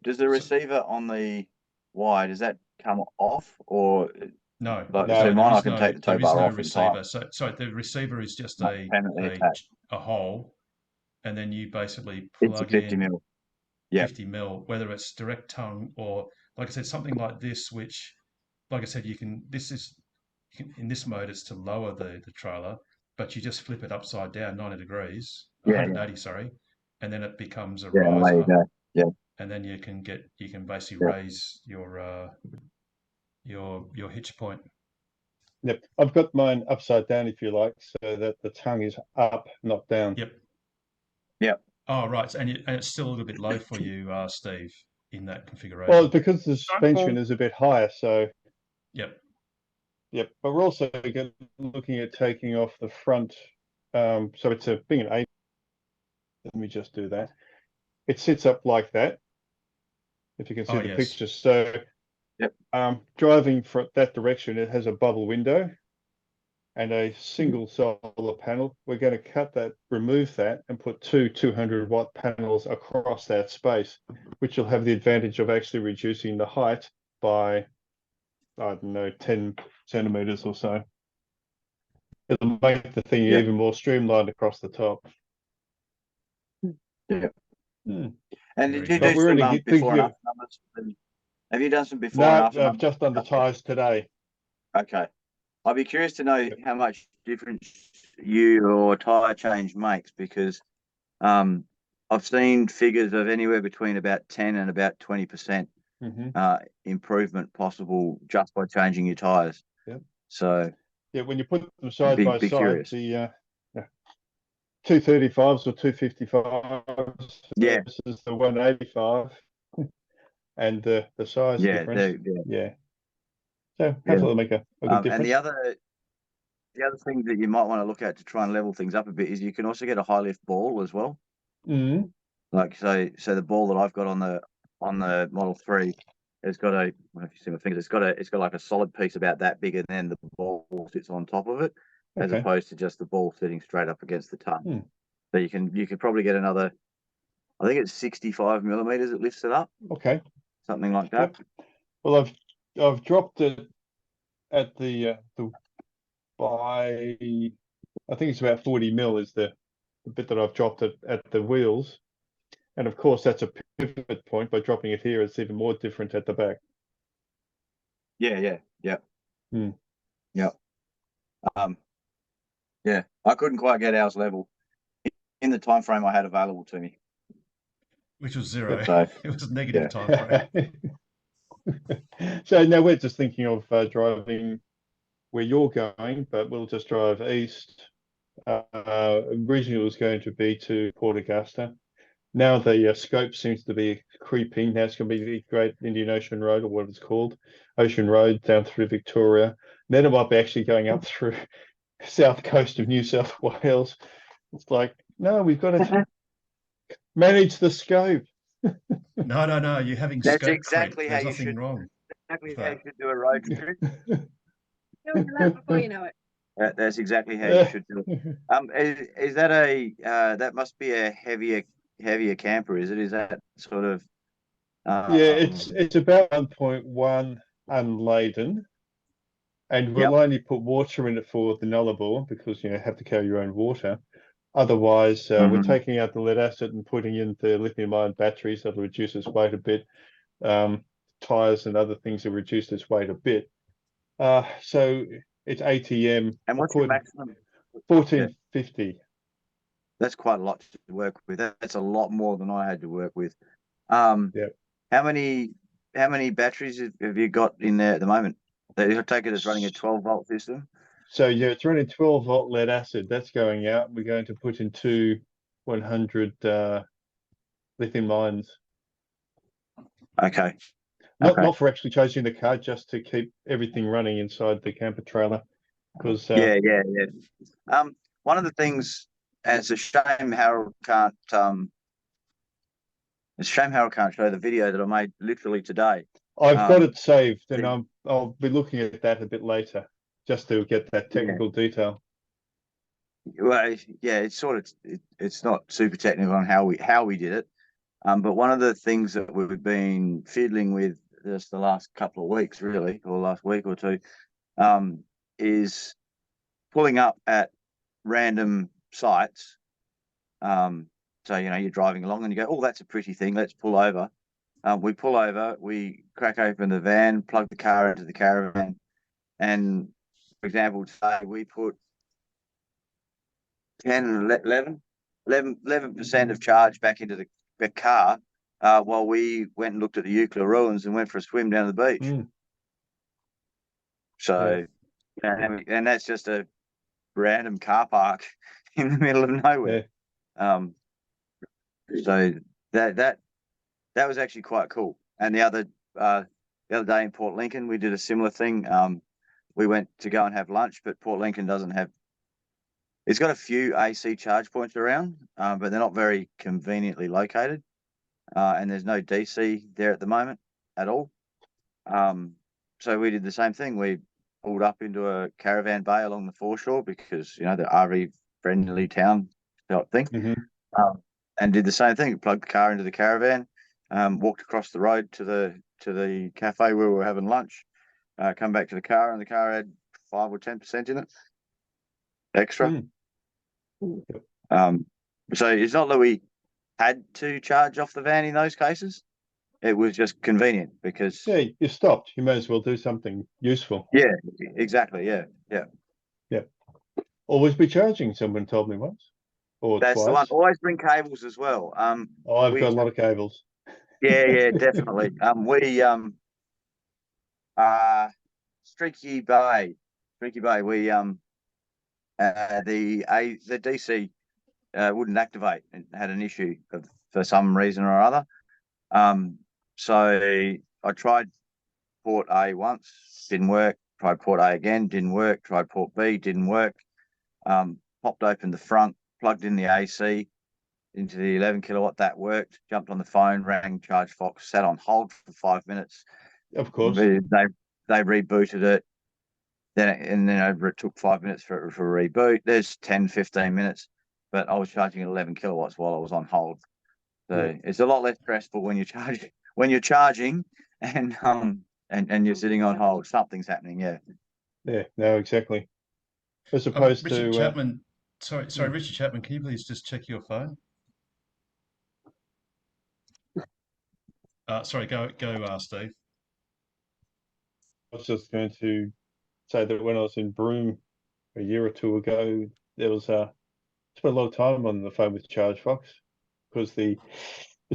does the receiver on the Y, does that come off, or No, like, No. so there mine is I can no, take the tow there is bar no off in time. receiver. So, sorry, the receiver is just Not permanently attached. a hole, and then you basically It's a plug 50mm. in Yeah. 50mm, whether it's direct tongue or, like I said, something like this, which, like I said, in this mode, it's to lower the trailer, but you just flip it upside down 90 degrees, Yeah, 180, sorry, and then it becomes a Yeah, there you riser, go. Yeah. and then you can basically Yeah. raise your hitch point. Yep, I've got mine upside down, if you like, so that the tongue is up, not down. Yep. Yep. Oh, right. And it's still a little bit low for you, Steve, in that configuration. Well, because the suspension is a bit higher, so. Yep. Yep, but we're also looking at taking off the front. So it's being an 8. Let me just do that. It sits up like that, if you can see the yes. picture. So driving from that direction, it has a bubble window and a single solar panel. We're going to remove that and put two 200-watt panels across that space, which will have the advantage of actually reducing the height by, I don't know, 10 centimeters or so. It'll make the thing even more streamlined across the top. Yeah. And did you do some before and after numbers? Have you done some before and after numbers? I've just done the tyres today. Okay. I'd be curious to know how much difference your tyre change makes, because I've seen figures of anywhere between about 10 and about 20% improvement possible just by changing your tyres. Yeah. So yeah, when you put them side by side, curious. the 235s or 255s versus the 185 and the size difference. So hopefully it'll make a good difference. And the other thing that you might want to look at to try and level things up a bit is you can also get a high lift ball as well. Mm-hmm. Like so the ball that I've got on the Model 3 has got I don't know if you see my fingers, it's got like a solid piece about that big, and then the ball sits on top of it, as opposed to just the ball sitting straight up against the tongue. So you could probably get another, I think it's 65 millimeters it lifts it up. Okay. Something like that. Yep. Well, I've dropped it at the by, I think it's about 40 mil is the bit that I've dropped it at the wheels. And of course, that's a pivot point. By dropping it here, it's even more different at the back. Yeah. Hmm. Yep. Yeah, I couldn't quite get ours level in the time frame I had available to me. Which was zero. So, It was a negative yeah. time frame. So now we're just thinking of driving where you're going, but we'll just drive east. Originally it was going to be to Port Augusta. Now the scope seems to be creeping. Now it's going to be the Great Indian Ocean Road, or what it's called, Ocean Road, down through Victoria. Then it might be actually going up through south coast of New South Wales. It's like, no, we've got to manage the scope. No. You're having That's scope exactly creep. how There's you nothing should. wrong. Exactly with how you that. should do a road trip. You'll know it before you know it. That's exactly how you should do it. Is that a that must be a heavier camper? Is it? Is that sort of? Yeah, it's about 1.1 unladen, and we'll only put water in it for the Nullarbor because you have to carry your own water. Otherwise, we're taking out the lead acid and putting in the lithium-ion batteries that'll reduce its weight a bit. Tires and other things will reduce its weight a bit. So it's ATM. And what's your maximum? 1450. That's quite a lot to work with. That's a lot more than I had to work with. Yeah. How many batteries have you got in there at the moment? I take it as running a 12-volt system. So yeah, it's running 12-volt lead acid. That's going out. We're going to put in two 100 lithium ions. Okay. Not for actually charging the car, just to keep everything running inside the camper trailer. Because Yeah. One of the things, and it's a shame Harold can't. It's a shame Harold can't show the video that I made literally today. I've got it saved, and I'll be looking at that a bit later, just to get that technical detail. Well, yeah, it's not super technical on how we did it, but one of the things that we've been fiddling with just the last couple of weeks, really, or last week or two, is pulling up at random sites. So you're driving along and you go, oh, that's a pretty thing. Let's pull over. We pull over, we crack open the van, plug the car into the caravan, and for example, today we put 11% of charge back into the car while we went and looked at the Euclid ruins and went for a swim down the beach. So, and that's just a random car park in the middle of nowhere. So that was actually quite cool. And the other day in Port Lincoln, we did a similar thing. We went to go and have lunch, but Port Lincoln doesn't have. It's got a few AC charge points around, but they're not very conveniently located, and there's no DC there at the moment at all. So we did the same thing. We pulled up into a caravan bay along the foreshore because the RV friendly town type thing, and did the same thing. Plugged the car into the caravan, walked across the road to the cafe where we were having lunch. Come back to the car, and the car had 5 or 10% in it extra. So it's not that we had to charge off the van in those cases. It was just convenient because you stopped. You may as well do something useful. Yeah, exactly. Yeah. Always be charging. Someone told me once, or That's twice. the one. Always bring cables as well. I've got a lot of cables. Yeah, definitely. Streaky Bay. We the DC wouldn't activate and had an issue for some reason or other. So I tried port A once, didn't work. Tried port A again, didn't work. Tried port B, didn't work. Popped open the front, plugged in the AC into the 11 kilowatt, that worked. Jumped on the phone, rang ChargeFox, sat on hold for 5 minutes. Of course. They rebooted it. Then it took 5 minutes for a reboot. There's 10, 15 minutes, but I was charging at 11 kilowatts while I was on hold. So it's a lot less stressful when you're charging and you're sitting on hold. Something's happening. Yeah, no, exactly. As opposed Richard to Chapman. Sorry, Richard Chapman. Can you please just check your phone? Sorry, go, Steve. was just going to say that when I was in Broome a year or two ago, there was spent a lot of time on the phone with ChargeFox because the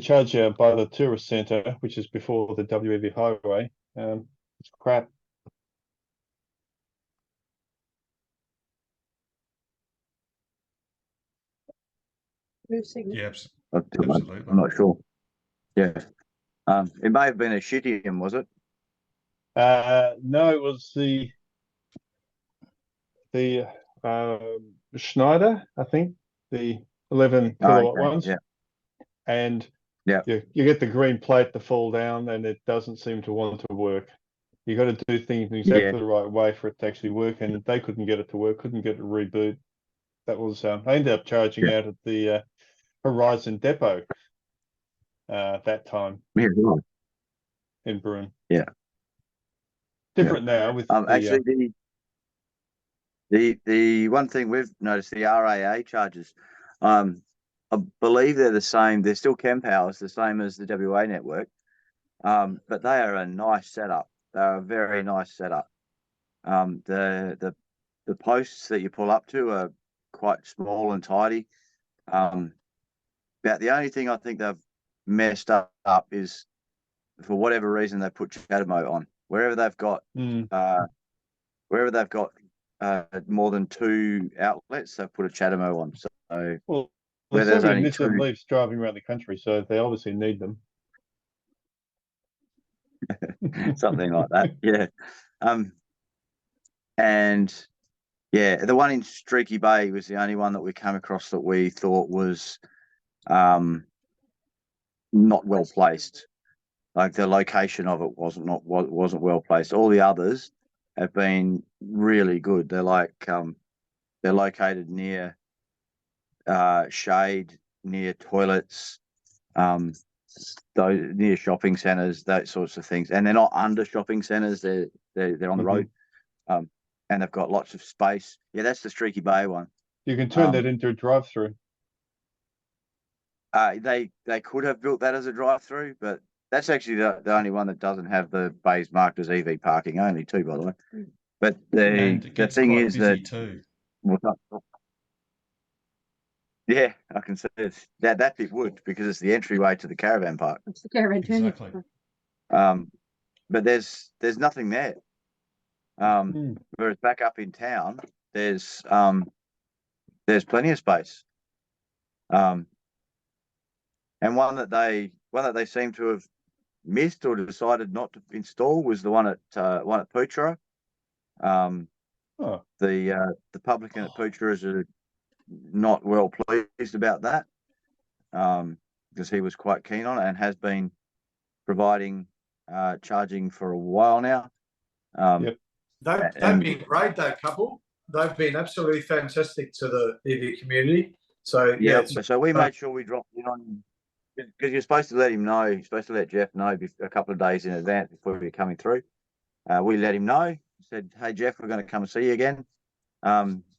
charge by the tourist centre, which is before the WEV highway, it's crap. Yeah, I'm absolutely. not sure. Yeah. It may have been a Shittium, was it? No, it was the Schneider, I think, the 11 kilowatt okay, ones. yeah. And Yeah. you get the green plate to fall down and it doesn't seem to want to work. You got to do things exactly the right way for it to actually work, and they couldn't get it to work, couldn't get it to reboot. That was I ended up charging out at the Horizon Depot that time Yeah, right. in Broome. Yeah. Different now with actually the one thing we've noticed, the RAA charges, I believe they're the same. They're still Chem Powers, the same as the WA network, but they are a nice setup. They're a very nice setup. The posts that you pull up to are quite small and tidy. But the only thing I think they've messed up is, for whatever reason, they put CHAdeMO on wherever they've got more than 2 outlets. They've put a CHAdeMO on. So well, where there's there's so only many Nissan 2, Leafs driving around the country, so they obviously need them. something like that. Yeah. And yeah, the one in Streaky Bay was the only one that we came across that we thought was not well placed. Like the location of it wasn't well placed. All the others have been really good. They're like they're located near shade, near toilets, those near shopping centres, those sorts of things. And they're not under shopping centres. They're on the road, and they've got lots of space. Yeah, that's the Streaky Bay one. You can turn that into a drive-through. They could have built that as a drive-through, but that's actually the only one that doesn't have the bays marked as EV parking. Only 2, by the way. But And it the gets thing quite is busy that too. yeah, I can see it. That bit would, because it's the entryway to the caravan park. It's the caravan turning. Exactly. But there's nothing there. Whereas back up in town, there's plenty of space. And one that they seem to have missed or decided not to install was the one at Poochera. The publican at Poochera is not well pleased about that, because he was quite keen on it and has been providing charging for a while now. They've been great, that couple. They've been absolutely fantastic to the EV community. So yeah, so we made sure we dropped in on, because you're supposed to let him know. You're supposed to let Jeff know a couple of days in advance before you're coming through. We let him know. Said, "Hey Jeff, we're going to come and see you again."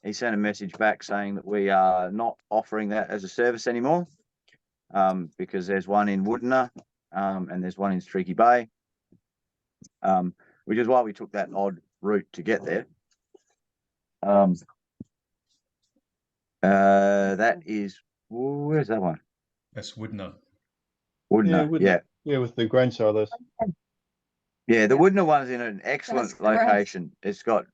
He sent a message back saying that we are not offering that as a service anymore, because there's one in Woodner, and there's one in Streaky Bay, which is why we took that odd route to get there. That is, where's that one? That's Woodner. Woodner, yeah, with the grain silos. Yeah, the Woodner one's in an excellent location. It's got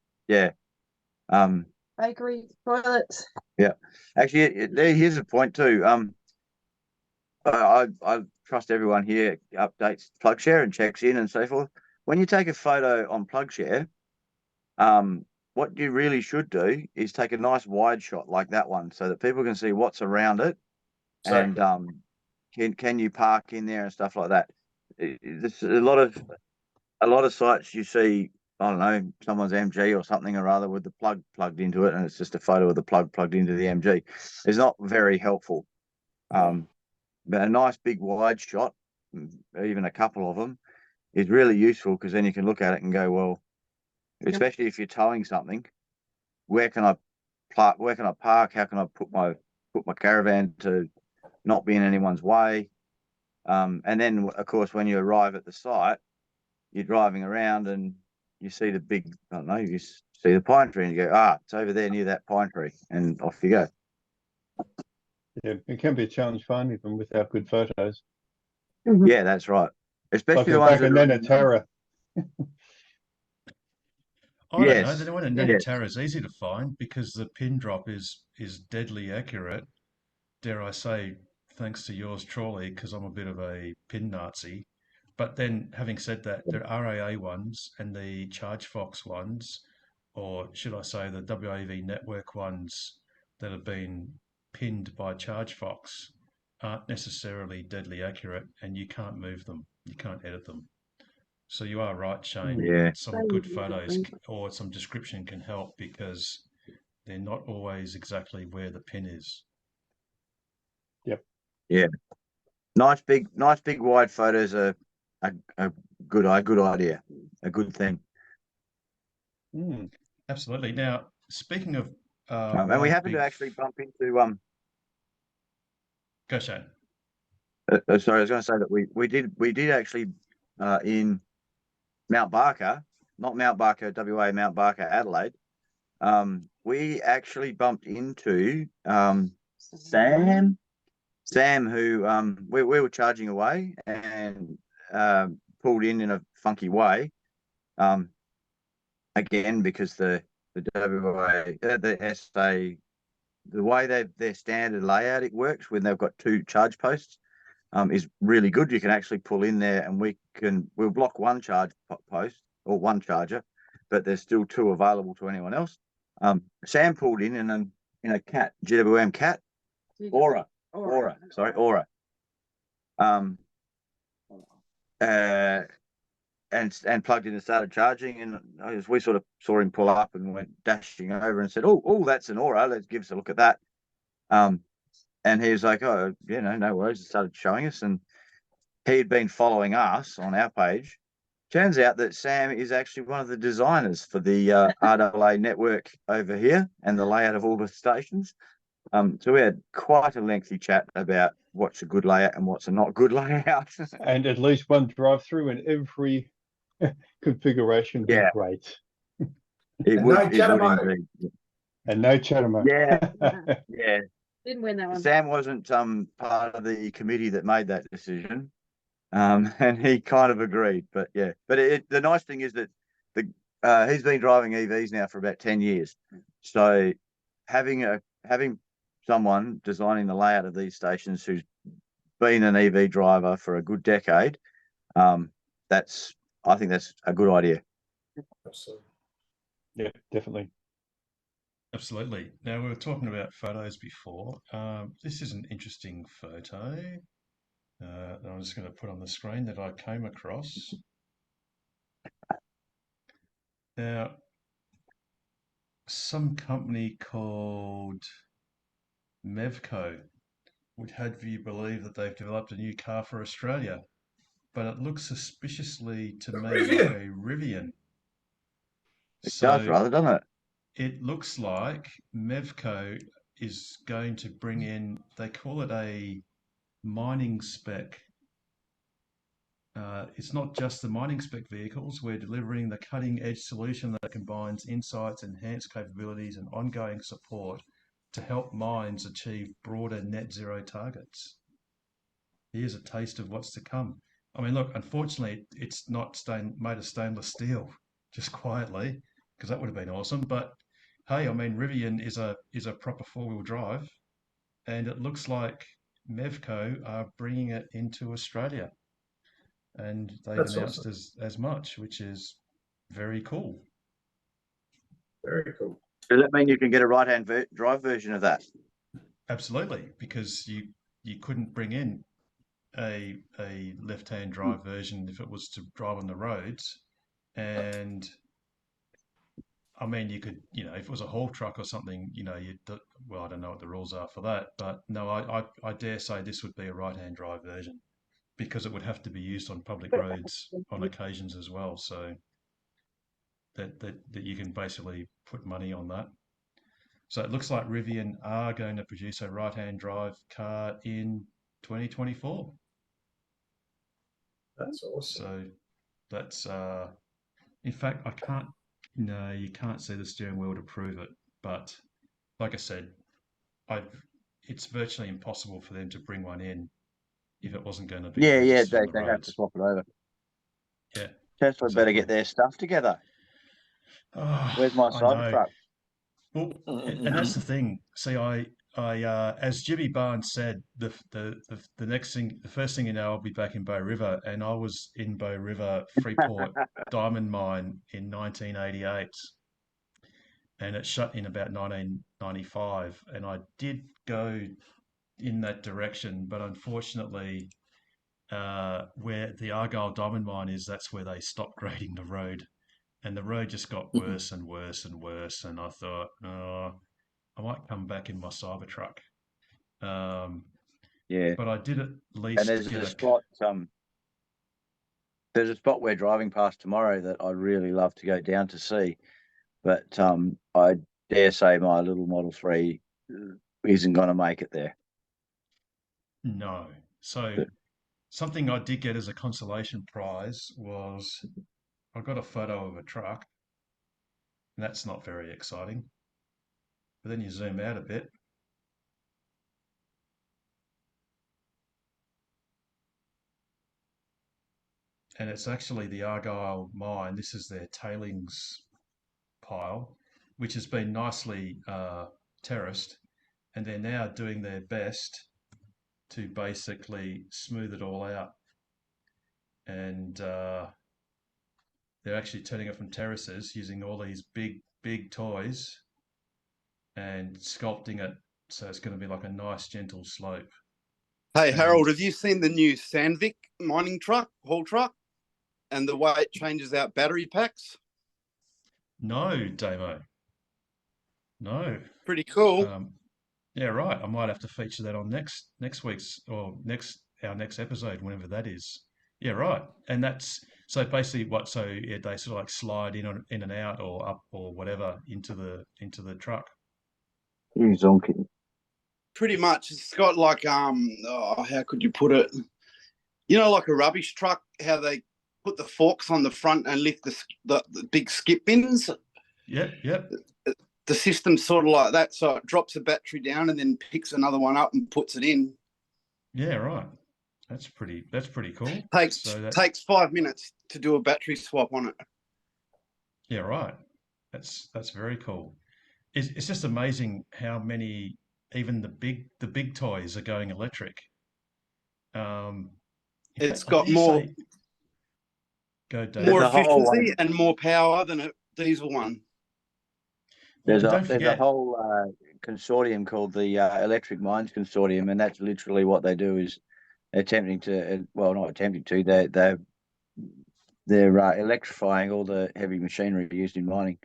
Bakery, toilets. Yeah, actually, here's a point too. I trust everyone here updates PlugShare and checks in and so forth. When you take a photo on PlugShare, what you really should do is take a nice wide shot like that one, so that people can see what's around it, and can you park in there and stuff like that. There's a lot of sites you see, I don't know, someone's MG or something or other with the plug plugged into it, and it's just a photo of the plug plugged into the MG. It's not very helpful. But a nice big wide shot, even a couple of them, is really useful, because then you can look at it and go, well, especially if you're towing something, where can I park? How can I put my caravan to not be in anyone's way? And then, of course, when you arrive at the site, you're driving around and you see the big, I don't know, you see the pine tree and you go, it's over there near that pine tree, and off you go. Yeah, it can be a challenge finding them without good photos. Yeah, that's right. Especially the Like ones back that in Nanatara. I don't know. Yes, The one in yes. Nanatara is easy to find because the pin drop is deadly accurate. Dare I say, thanks to yours truly, because I'm a bit of a pin Nazi. But then, having said that, there are RAA ones and the ChargeFox ones, or should I say the WAV network ones that have been pinned by ChargeFox, aren't necessarily deadly accurate, and you can't move them, you can't edit them. So you are right, Shane. Yeah. Some good photos or some description can help because they're not always exactly where the pin is. Yeah. Nice big wide photos are a good idea, a good thing. Absolutely. Now, speaking of And we wide, happen to big, actually bump into go Shane. sorry, I was going to say that we did actually in Mount Barker, not Mount Barker WA, Mount Barker Adelaide. We actually bumped into Sam, who we were charging away and pulled in a funky way. Again, because the WA, the SA, the way their standard layout it works when they've got 2 charge posts is really good. You can actually pull in there, and we'll block 1 charge post or 1 charger, but there's still 2 available to anyone else. Sam pulled in a Cat, GWM Cat, Aura. And plugged in and started charging, and as we sort of saw him pull up and went dashing over and said, "Oh, that's an Aura. Let's give us a look at that." And he was like, "Oh, yeah, no worries." He started showing us, and he had been following us on our page. Turns out that Sam is actually one of the designers for the RAA network over here and the layout of all the stations. So we had quite a lengthy chat about what's a good layout and what's a not good layout. And at least 1 drive-through in every configuration would be great. It would indeed. And no Chattermo. Yeah. Didn't win that one. Sam wasn't part of the committee that made that decision, and he kind of agreed. But yeah, but the nice thing is that he's been driving EVs now for about 10 years, so having someone designing the layout of these stations who's been an EV driver for a good decade, I think that's a good idea. Absolutely. Yeah, definitely. Absolutely. Now, we were talking about photos before. This is an interesting photo that I'm just going to put on the screen that I came across. Now, some company called Mevco would have you believe that they've developed a new car for Australia, but it looks suspiciously to me like a Rivian. It does, rather, doesn't it? It looks like Mevco is going to bring in, they call it a mining spec. It's not just the mining spec vehicles. We're delivering the cutting edge solution that combines insights, enhanced capabilities, and ongoing support to help mines achieve broader net zero targets. Here's a taste of what's to come. I mean, look, unfortunately, it's not made of stainless steel, just quietly, because that would have been awesome. But hey, I mean, Rivian is a proper 4-wheel drive, and it looks like Mevco are bringing it into Australia, and they've announced as much, which is very cool. Very cool. Does that mean you can get a right-hand drive version of that? Absolutely, because you couldn't bring in a left-hand drive version if it was to drive on the roads, and I mean, you could, if it was a haul truck or something, well, I don't know what the rules are for that, but no, I dare say this would be a right-hand drive version because it would have to be used on public roads on occasions as well. So that you can basically put money on that. So it looks like Rivian are going to produce a right-hand drive car in 2024. That's awesome. So that's In fact, I can't. No, you can't see the steering wheel to prove it. But like I said, it's virtually impossible for them to bring one in if it wasn't going to be Yeah, registered on the they have to roads. swap it over. Yeah, Tesla better exactly. get their stuff together. Oh, Where's my I know. Cybertruck? Well, and that's the thing. See, as Jimmy Barnes said, the first thing you know, I'll be back in Bow River, and I was in Bow River Freeport diamond mine in 1988, and it shut in about 1995, and I did go in that direction, but unfortunately, where the Argyle diamond mine is, that's where they stopped grading the road, and the road just got worse and worse and worse, and I thought, oh, I might come back in my Cybertruck. Yeah, but I did at least and there's get a spot. There's a spot we're driving past tomorrow that I'd really love to go down to see, but I dare say my little Model 3 isn't going to make it there. No. So something I did get as a consolation prize was I got a photo of a truck, and that's not very exciting. But then you zoom out a bit, and it's actually the Argyle mine. This is their tailings pile, which has been nicely terraced, and they're now doing their best to basically smooth it all out. And they're actually turning it from terraces using all these big toys and sculpting it so it's going to be like a nice gentle slope. Hey, And Harold, have you seen the new Sandvik mining truck, haul truck, and the way it changes out battery packs? no, Damo. No. Pretty cool. Yeah, right. I might have to feature that on next week's or our next episode, whenever that is. Yeah, right. And that's so basically what. So yeah, they sort of like slide in and out or up or whatever into the truck. Pretty much. It's got like how could you put it? You know, like a rubbish truck, how they put the forks on the front and lift the big skip bins. Yep. The system's sort of like that, so it drops a battery down and then picks another one up and puts it in. Yeah, right. That's pretty cool. Takes 5 minutes to do a battery swap on it. Yeah, right. That's very cool. It's just amazing how many, even the big toys are going electric. It's got more efficiency and more power than a diesel one. There's a whole consortium called the Electric Mines Consortium, and that's literally what they do is attempting to, not attempting to, they're electrifying all the heavy machinery used in mining.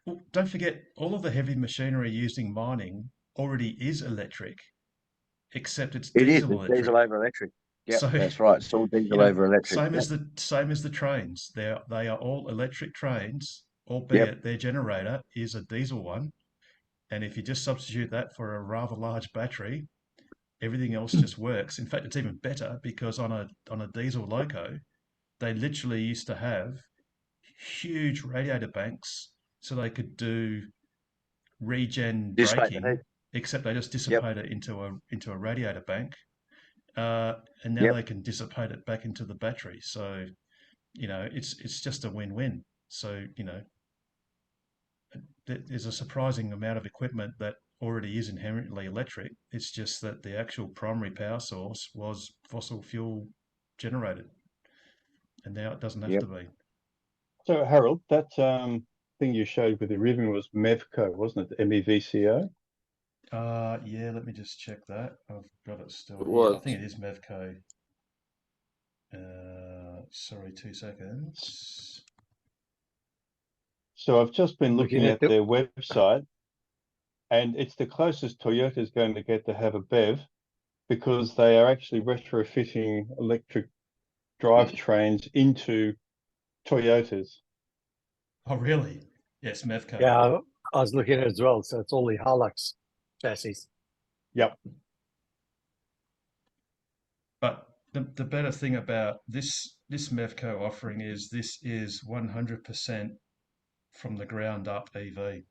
Well, don't forget, all of the heavy machinery used in mining already is electric, except it's diesel electric. Diesel over electric. Yeah, so, that's right. It's all diesel over electric. Same as the trains. They are all electric trains, albeit their generator is a diesel one. And if you just substitute that for a rather large battery, everything else just works. In fact, it's even better because on a diesel loco, they literally used to have huge radiator banks so they could do regen braking, except they just dissipate it into a radiator bank. And now they can dissipate it back into the battery. So, it's just a win-win. So, there's a surprising amount of equipment that already is inherently electric. It's just that the actual primary power source was fossil fuel generated, and now it doesn't have to be. So, Harold, that thing you showed with the ribbon was MEVCO, wasn't it? MEVCO? Yeah, let me just check that. I've got it still. What? I think it is MEVCO. Sorry, 2 seconds. So I've just been looking at their website, and it's the closest Toyota's going to get to have a BEV, because they are actually retrofitting electric drivetrains into Toyotas. Oh, really? Yes, MEVCO. Yeah, I was looking at it as well. So it's all the Hilux chassis. Yep. But the better thing about this this Mevco offering is 100% from the ground up EV.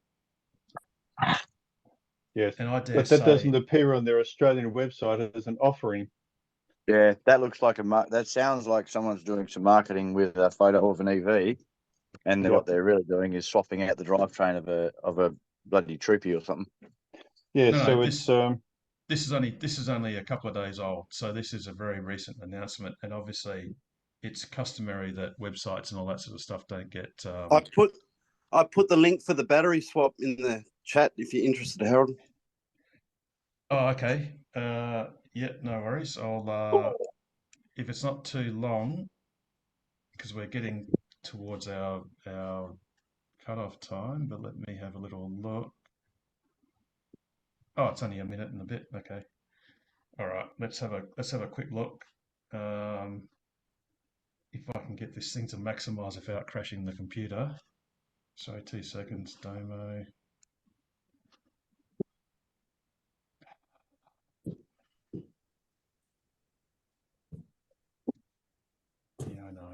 Yes, And I dare but that say, doesn't appear on their Australian website as an offering. Yeah, that looks like that sounds like someone's doing some marketing with a photo of an EV, and Yep. what they're really doing is swapping out the drivetrain of a bloody Troopy or something. Yeah, no, so this is only a couple of days old, so this is a very recent announcement, and obviously it's customary that websites and all that sort of stuff don't get. I put the link for the battery swap in the chat if you're interested, Harold. Oh, okay. Yeah, no worries. I'll if it's not too long, because we're getting towards our cut-off time, but let me have a little look. Oh, it's only a minute and a bit. Okay. All right. Let's have a quick look. If I can get this thing to maximize without crashing the computer. Sorry, 2 seconds, Domo. Yeah, I know.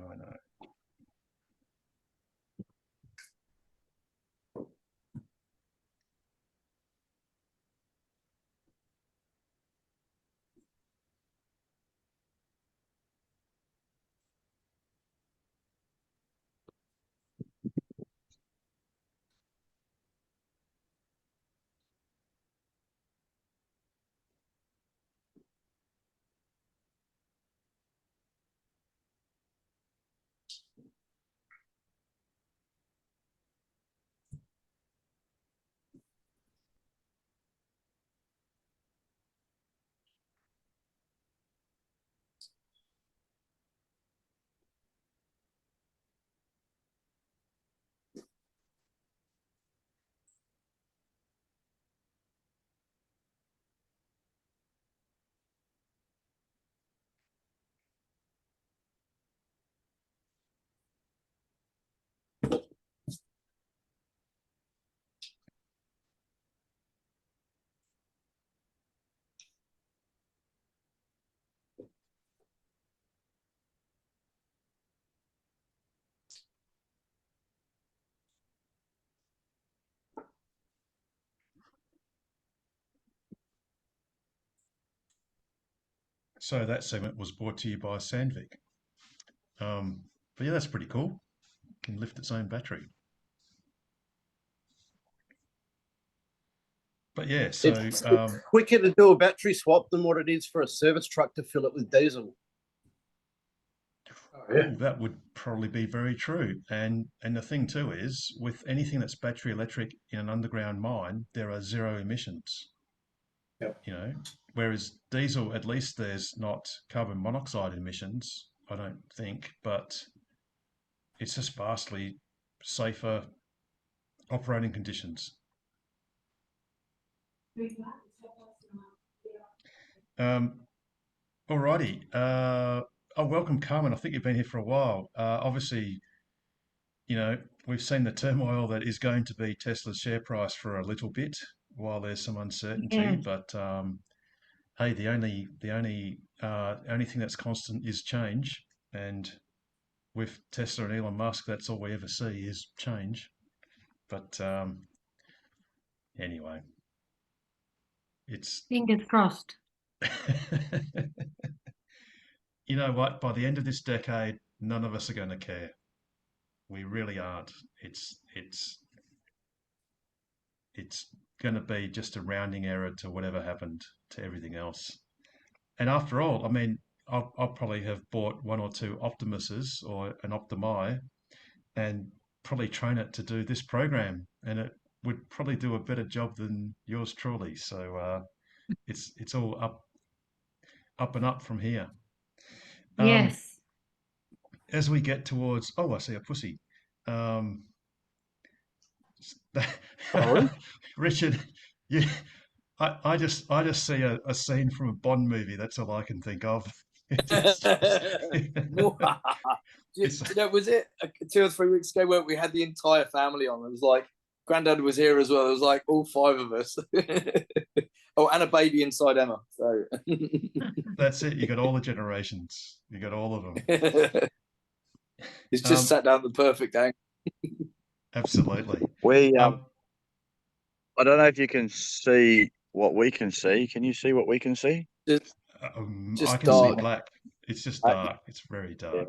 So that segment was brought to you by Sandvik. But yeah, that's pretty cool. It can lift its own battery. But yeah, so It's quicker to do a battery swap than what it is for a service truck to fill it with diesel. that would probably be very true. And the thing too is, with anything that's battery electric in an underground mine, there are zero emissions. Yep. You know, whereas diesel, at least there's not carbon monoxide emissions, I don't think, but it's just vastly safer operating conditions. Alrighty. Welcome, Carmen. I think you've been here for a while. Obviously, you know, we've seen the turmoil that is going to be Tesla's share price for a little bit while there's some uncertainty. Yeah. But hey, the only thing that's constant is change, and with Tesla and Elon Musk, that's all we ever see is change. But anyway, it's Fingers crossed. you know what? By the end of this decade, none of us are going to care. We really aren't. It's going to be just a rounding error to whatever happened to everything else. And after all, I mean, I'll probably have bought one or two Optimuses or an Optimi and probably train it to do this program, and it would probably do a better job than yours truly. So it's all up and up from here. Yes. As we get towards, oh, I see a pussy. Richard, yeah, I just see a scene from a Bond movie. That's all I can think of. Was it 2 or 3 weeks ago where we had the entire family on? It was like Granddad was here as well. It was like all 5 of us. Oh, and a baby inside Emma. So that's it. You got all the generations. You got all of them. He's just sat down at the perfect angle. Absolutely. We Um, I don't know if you can see what we can see. Can you see what we can see? I Just can see dark. black. It's just dark. It's very dark.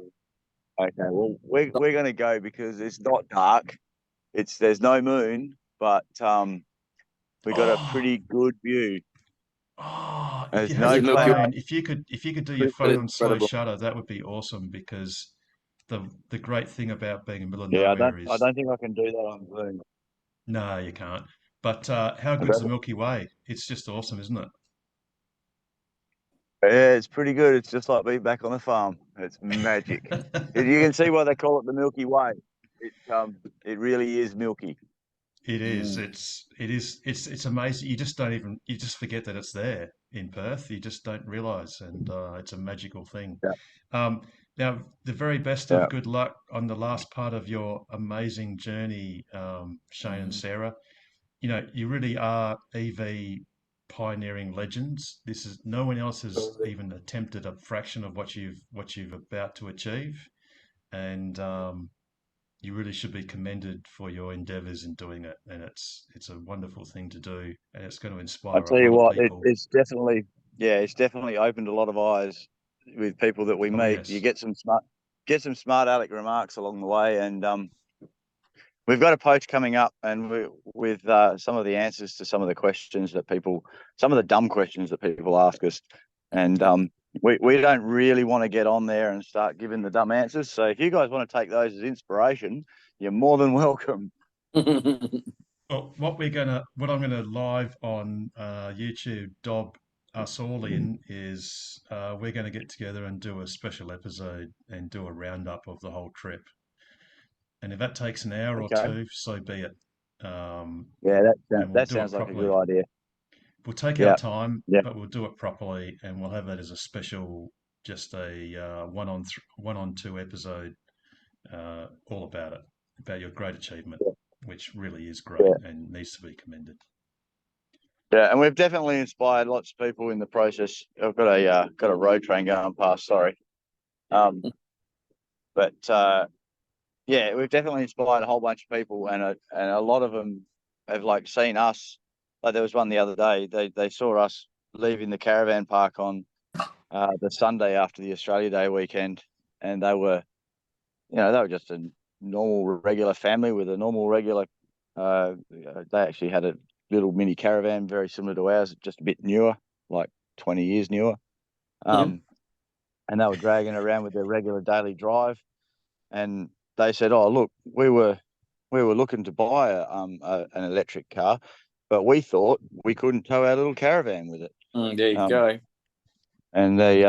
Okay, well we're gonna go because it's not dark. There's no moon, but we got a pretty good view. Oh, if There's you had no your Milky phone, cloud. if you could do your It's phone on slow incredible. shutter, that would be awesome because the great thing about being in the middle of Yeah, nowhere I is don't think I can do that on Zoom. no, you can't. But how I good's the don't- Milky Way? It's just awesome, isn't it? Yeah, it's pretty good. It's just like being back on the farm. It's magic. You can see why they call it the Milky Way. It really is milky. It is. It's amazing. You just forget that it's there in Perth. You just don't realise, and it's a magical thing. Yeah. Now, the very best Yeah. of good luck on the last part of your amazing journey, Shane and Sarah. You know, you really are EV pioneering legends. No one else has even attempted a fraction of what you've about to achieve, and you really should be commended for your endeavours in doing it. And it's a wonderful thing to do, and it's going to I inspire tell a you lot of what, people. it's definitely opened a lot of eyes with people that we Oh meet. yes, You get some smart aleck remarks along the way, and we've got a poach coming up, and with some of the answers to some of the questions that some of the dumb questions that people ask us, and we don't really want to get on there and start giving the dumb answers. So if you guys want to take those as inspiration, you're more than welcome. Well, what I'm gonna live on YouTube, dob us all in, is we're going to get together and do a special episode and do a roundup of the whole trip. And if that takes an hour or Okay. two, so be it. Yeah, And we'll that do it sounds like a properly. good idea. We'll take Yeah. our time, Yeah. but we'll do it properly, and we'll have that as a special, just a one on two episode, all about it, about your great achievement, which really is great and needs to be commended. Yeah, and we've definitely inspired lots of people in the process. I've got a road train going past. Sorry, but yeah, we've definitely inspired a whole bunch of people, and a lot of them have like seen us. Like there was one the other day. They saw us leaving the caravan park on the Sunday after the Australia Day weekend, and they were just a normal regular family with a normal regular. They actually had a little mini caravan very similar to ours, just a bit newer, like 20 years newer. And they were dragging around with their regular daily drive, and they said, "Oh, look, we were looking to buy an electric car, but we thought we couldn't tow our little caravan with it." There you go. And they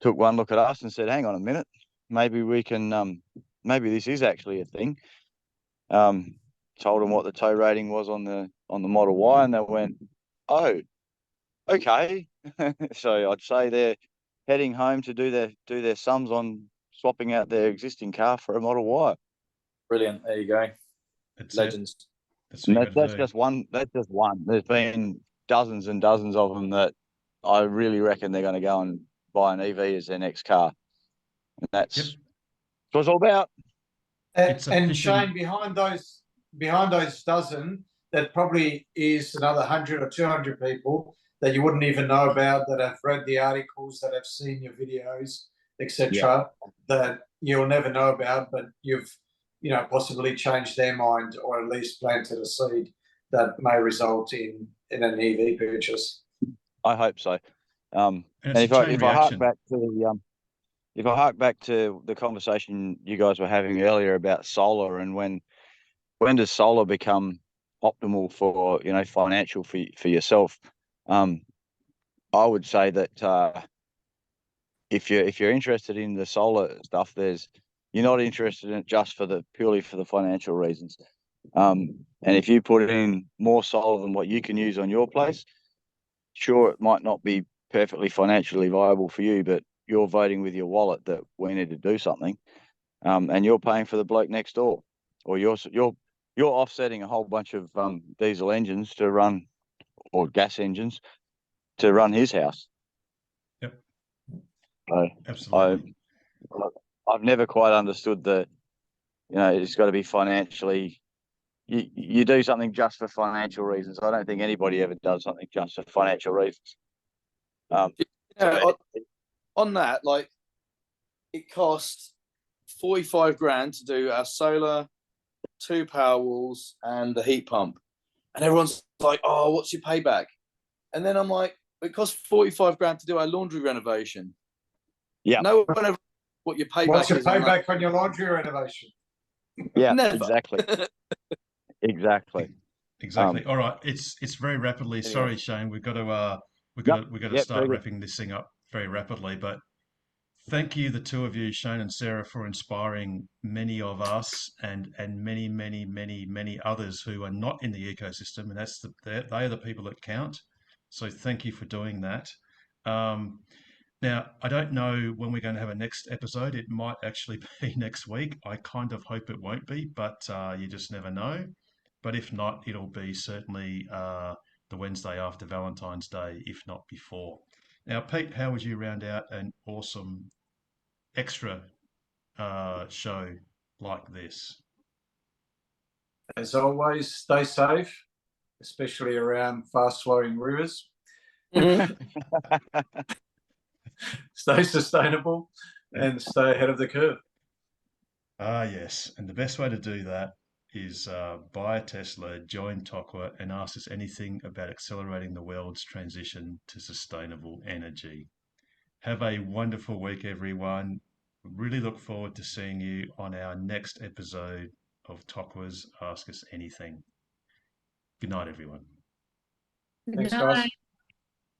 took one look at us and said, "Hang on a minute, maybe we can, maybe this is actually a thing." Told them what the tow rating was on the Model Y, and they went, "Oh, okay." So I'd say they're heading home to do their sums on swapping out their existing car for a Model Y. Brilliant. There you go. That's Legends. That's just one. That's just one. There's been dozens and dozens of them that I really reckon they're going to go and buy an EV as their next car, and that's what it's all about. And Shane, behind those dozen, that probably is another 100 or 200 people that you wouldn't even know about, that have read the articles, that have seen your videos, etc. That you'll never know about, but you've possibly changed their mind, or at least planted a seed that may result in an EV purchase. I hope so. And if I hark back to the conversation you guys were having earlier about solar, and when does solar become optimal for financial for yourself? I would say that if you're interested in the solar stuff, you're not interested in it just purely for the financial reasons. And if you put in more solar than what you can use on your place, sure, it might not be perfectly financially viable for you, but you're voting with your wallet that we need to do something, and you're paying for the bloke next door, or you're offsetting a whole bunch of diesel engines to run, or gas engines to run his house. Yep. So absolutely. I've never quite understood it's got to be financially. You do something just for financial reasons. I don't think anybody ever does something just for financial reasons. On that, like, it cost 45 grand to do our solar, 2 power walls, and the heat pump, and everyone's like, "Oh, what's your payback?" And then I'm like, "It cost 45 grand to do our laundry renovation." Yeah. No one ever what your payback What's your is on that. payback on your laundry renovation? Yeah, Never. exactly. Exactly. All right, it's very rapidly. Anyway. Sorry, Shane, we've got to Yep, start very good. wrapping this thing up very rapidly. But thank you, the two of you, Shane and Sarah, for inspiring many of us and many, many, many, many others who are not in the ecosystem, and they are the people that count. So thank you for doing that. Now, I don't know when we're going to have a next episode. It might actually be next week. I kind of hope it won't be, but you just never know. But if not, it'll be certainly the Wednesday after Valentine's Day, if not before. Now, Pete, how would you round out an awesome extra show like this? As always, stay safe, especially around fast-flowing rivers. Stay sustainable and stay ahead of the curve. Yes. And the best way to do that is buy a Tesla, join Tokwa, and ask us anything about accelerating the world's transition to sustainable energy. Have a wonderful week, everyone. Really look forward to seeing you on our next episode of Tokwa's Ask Us Anything. Good night, everyone. Thanks, guys.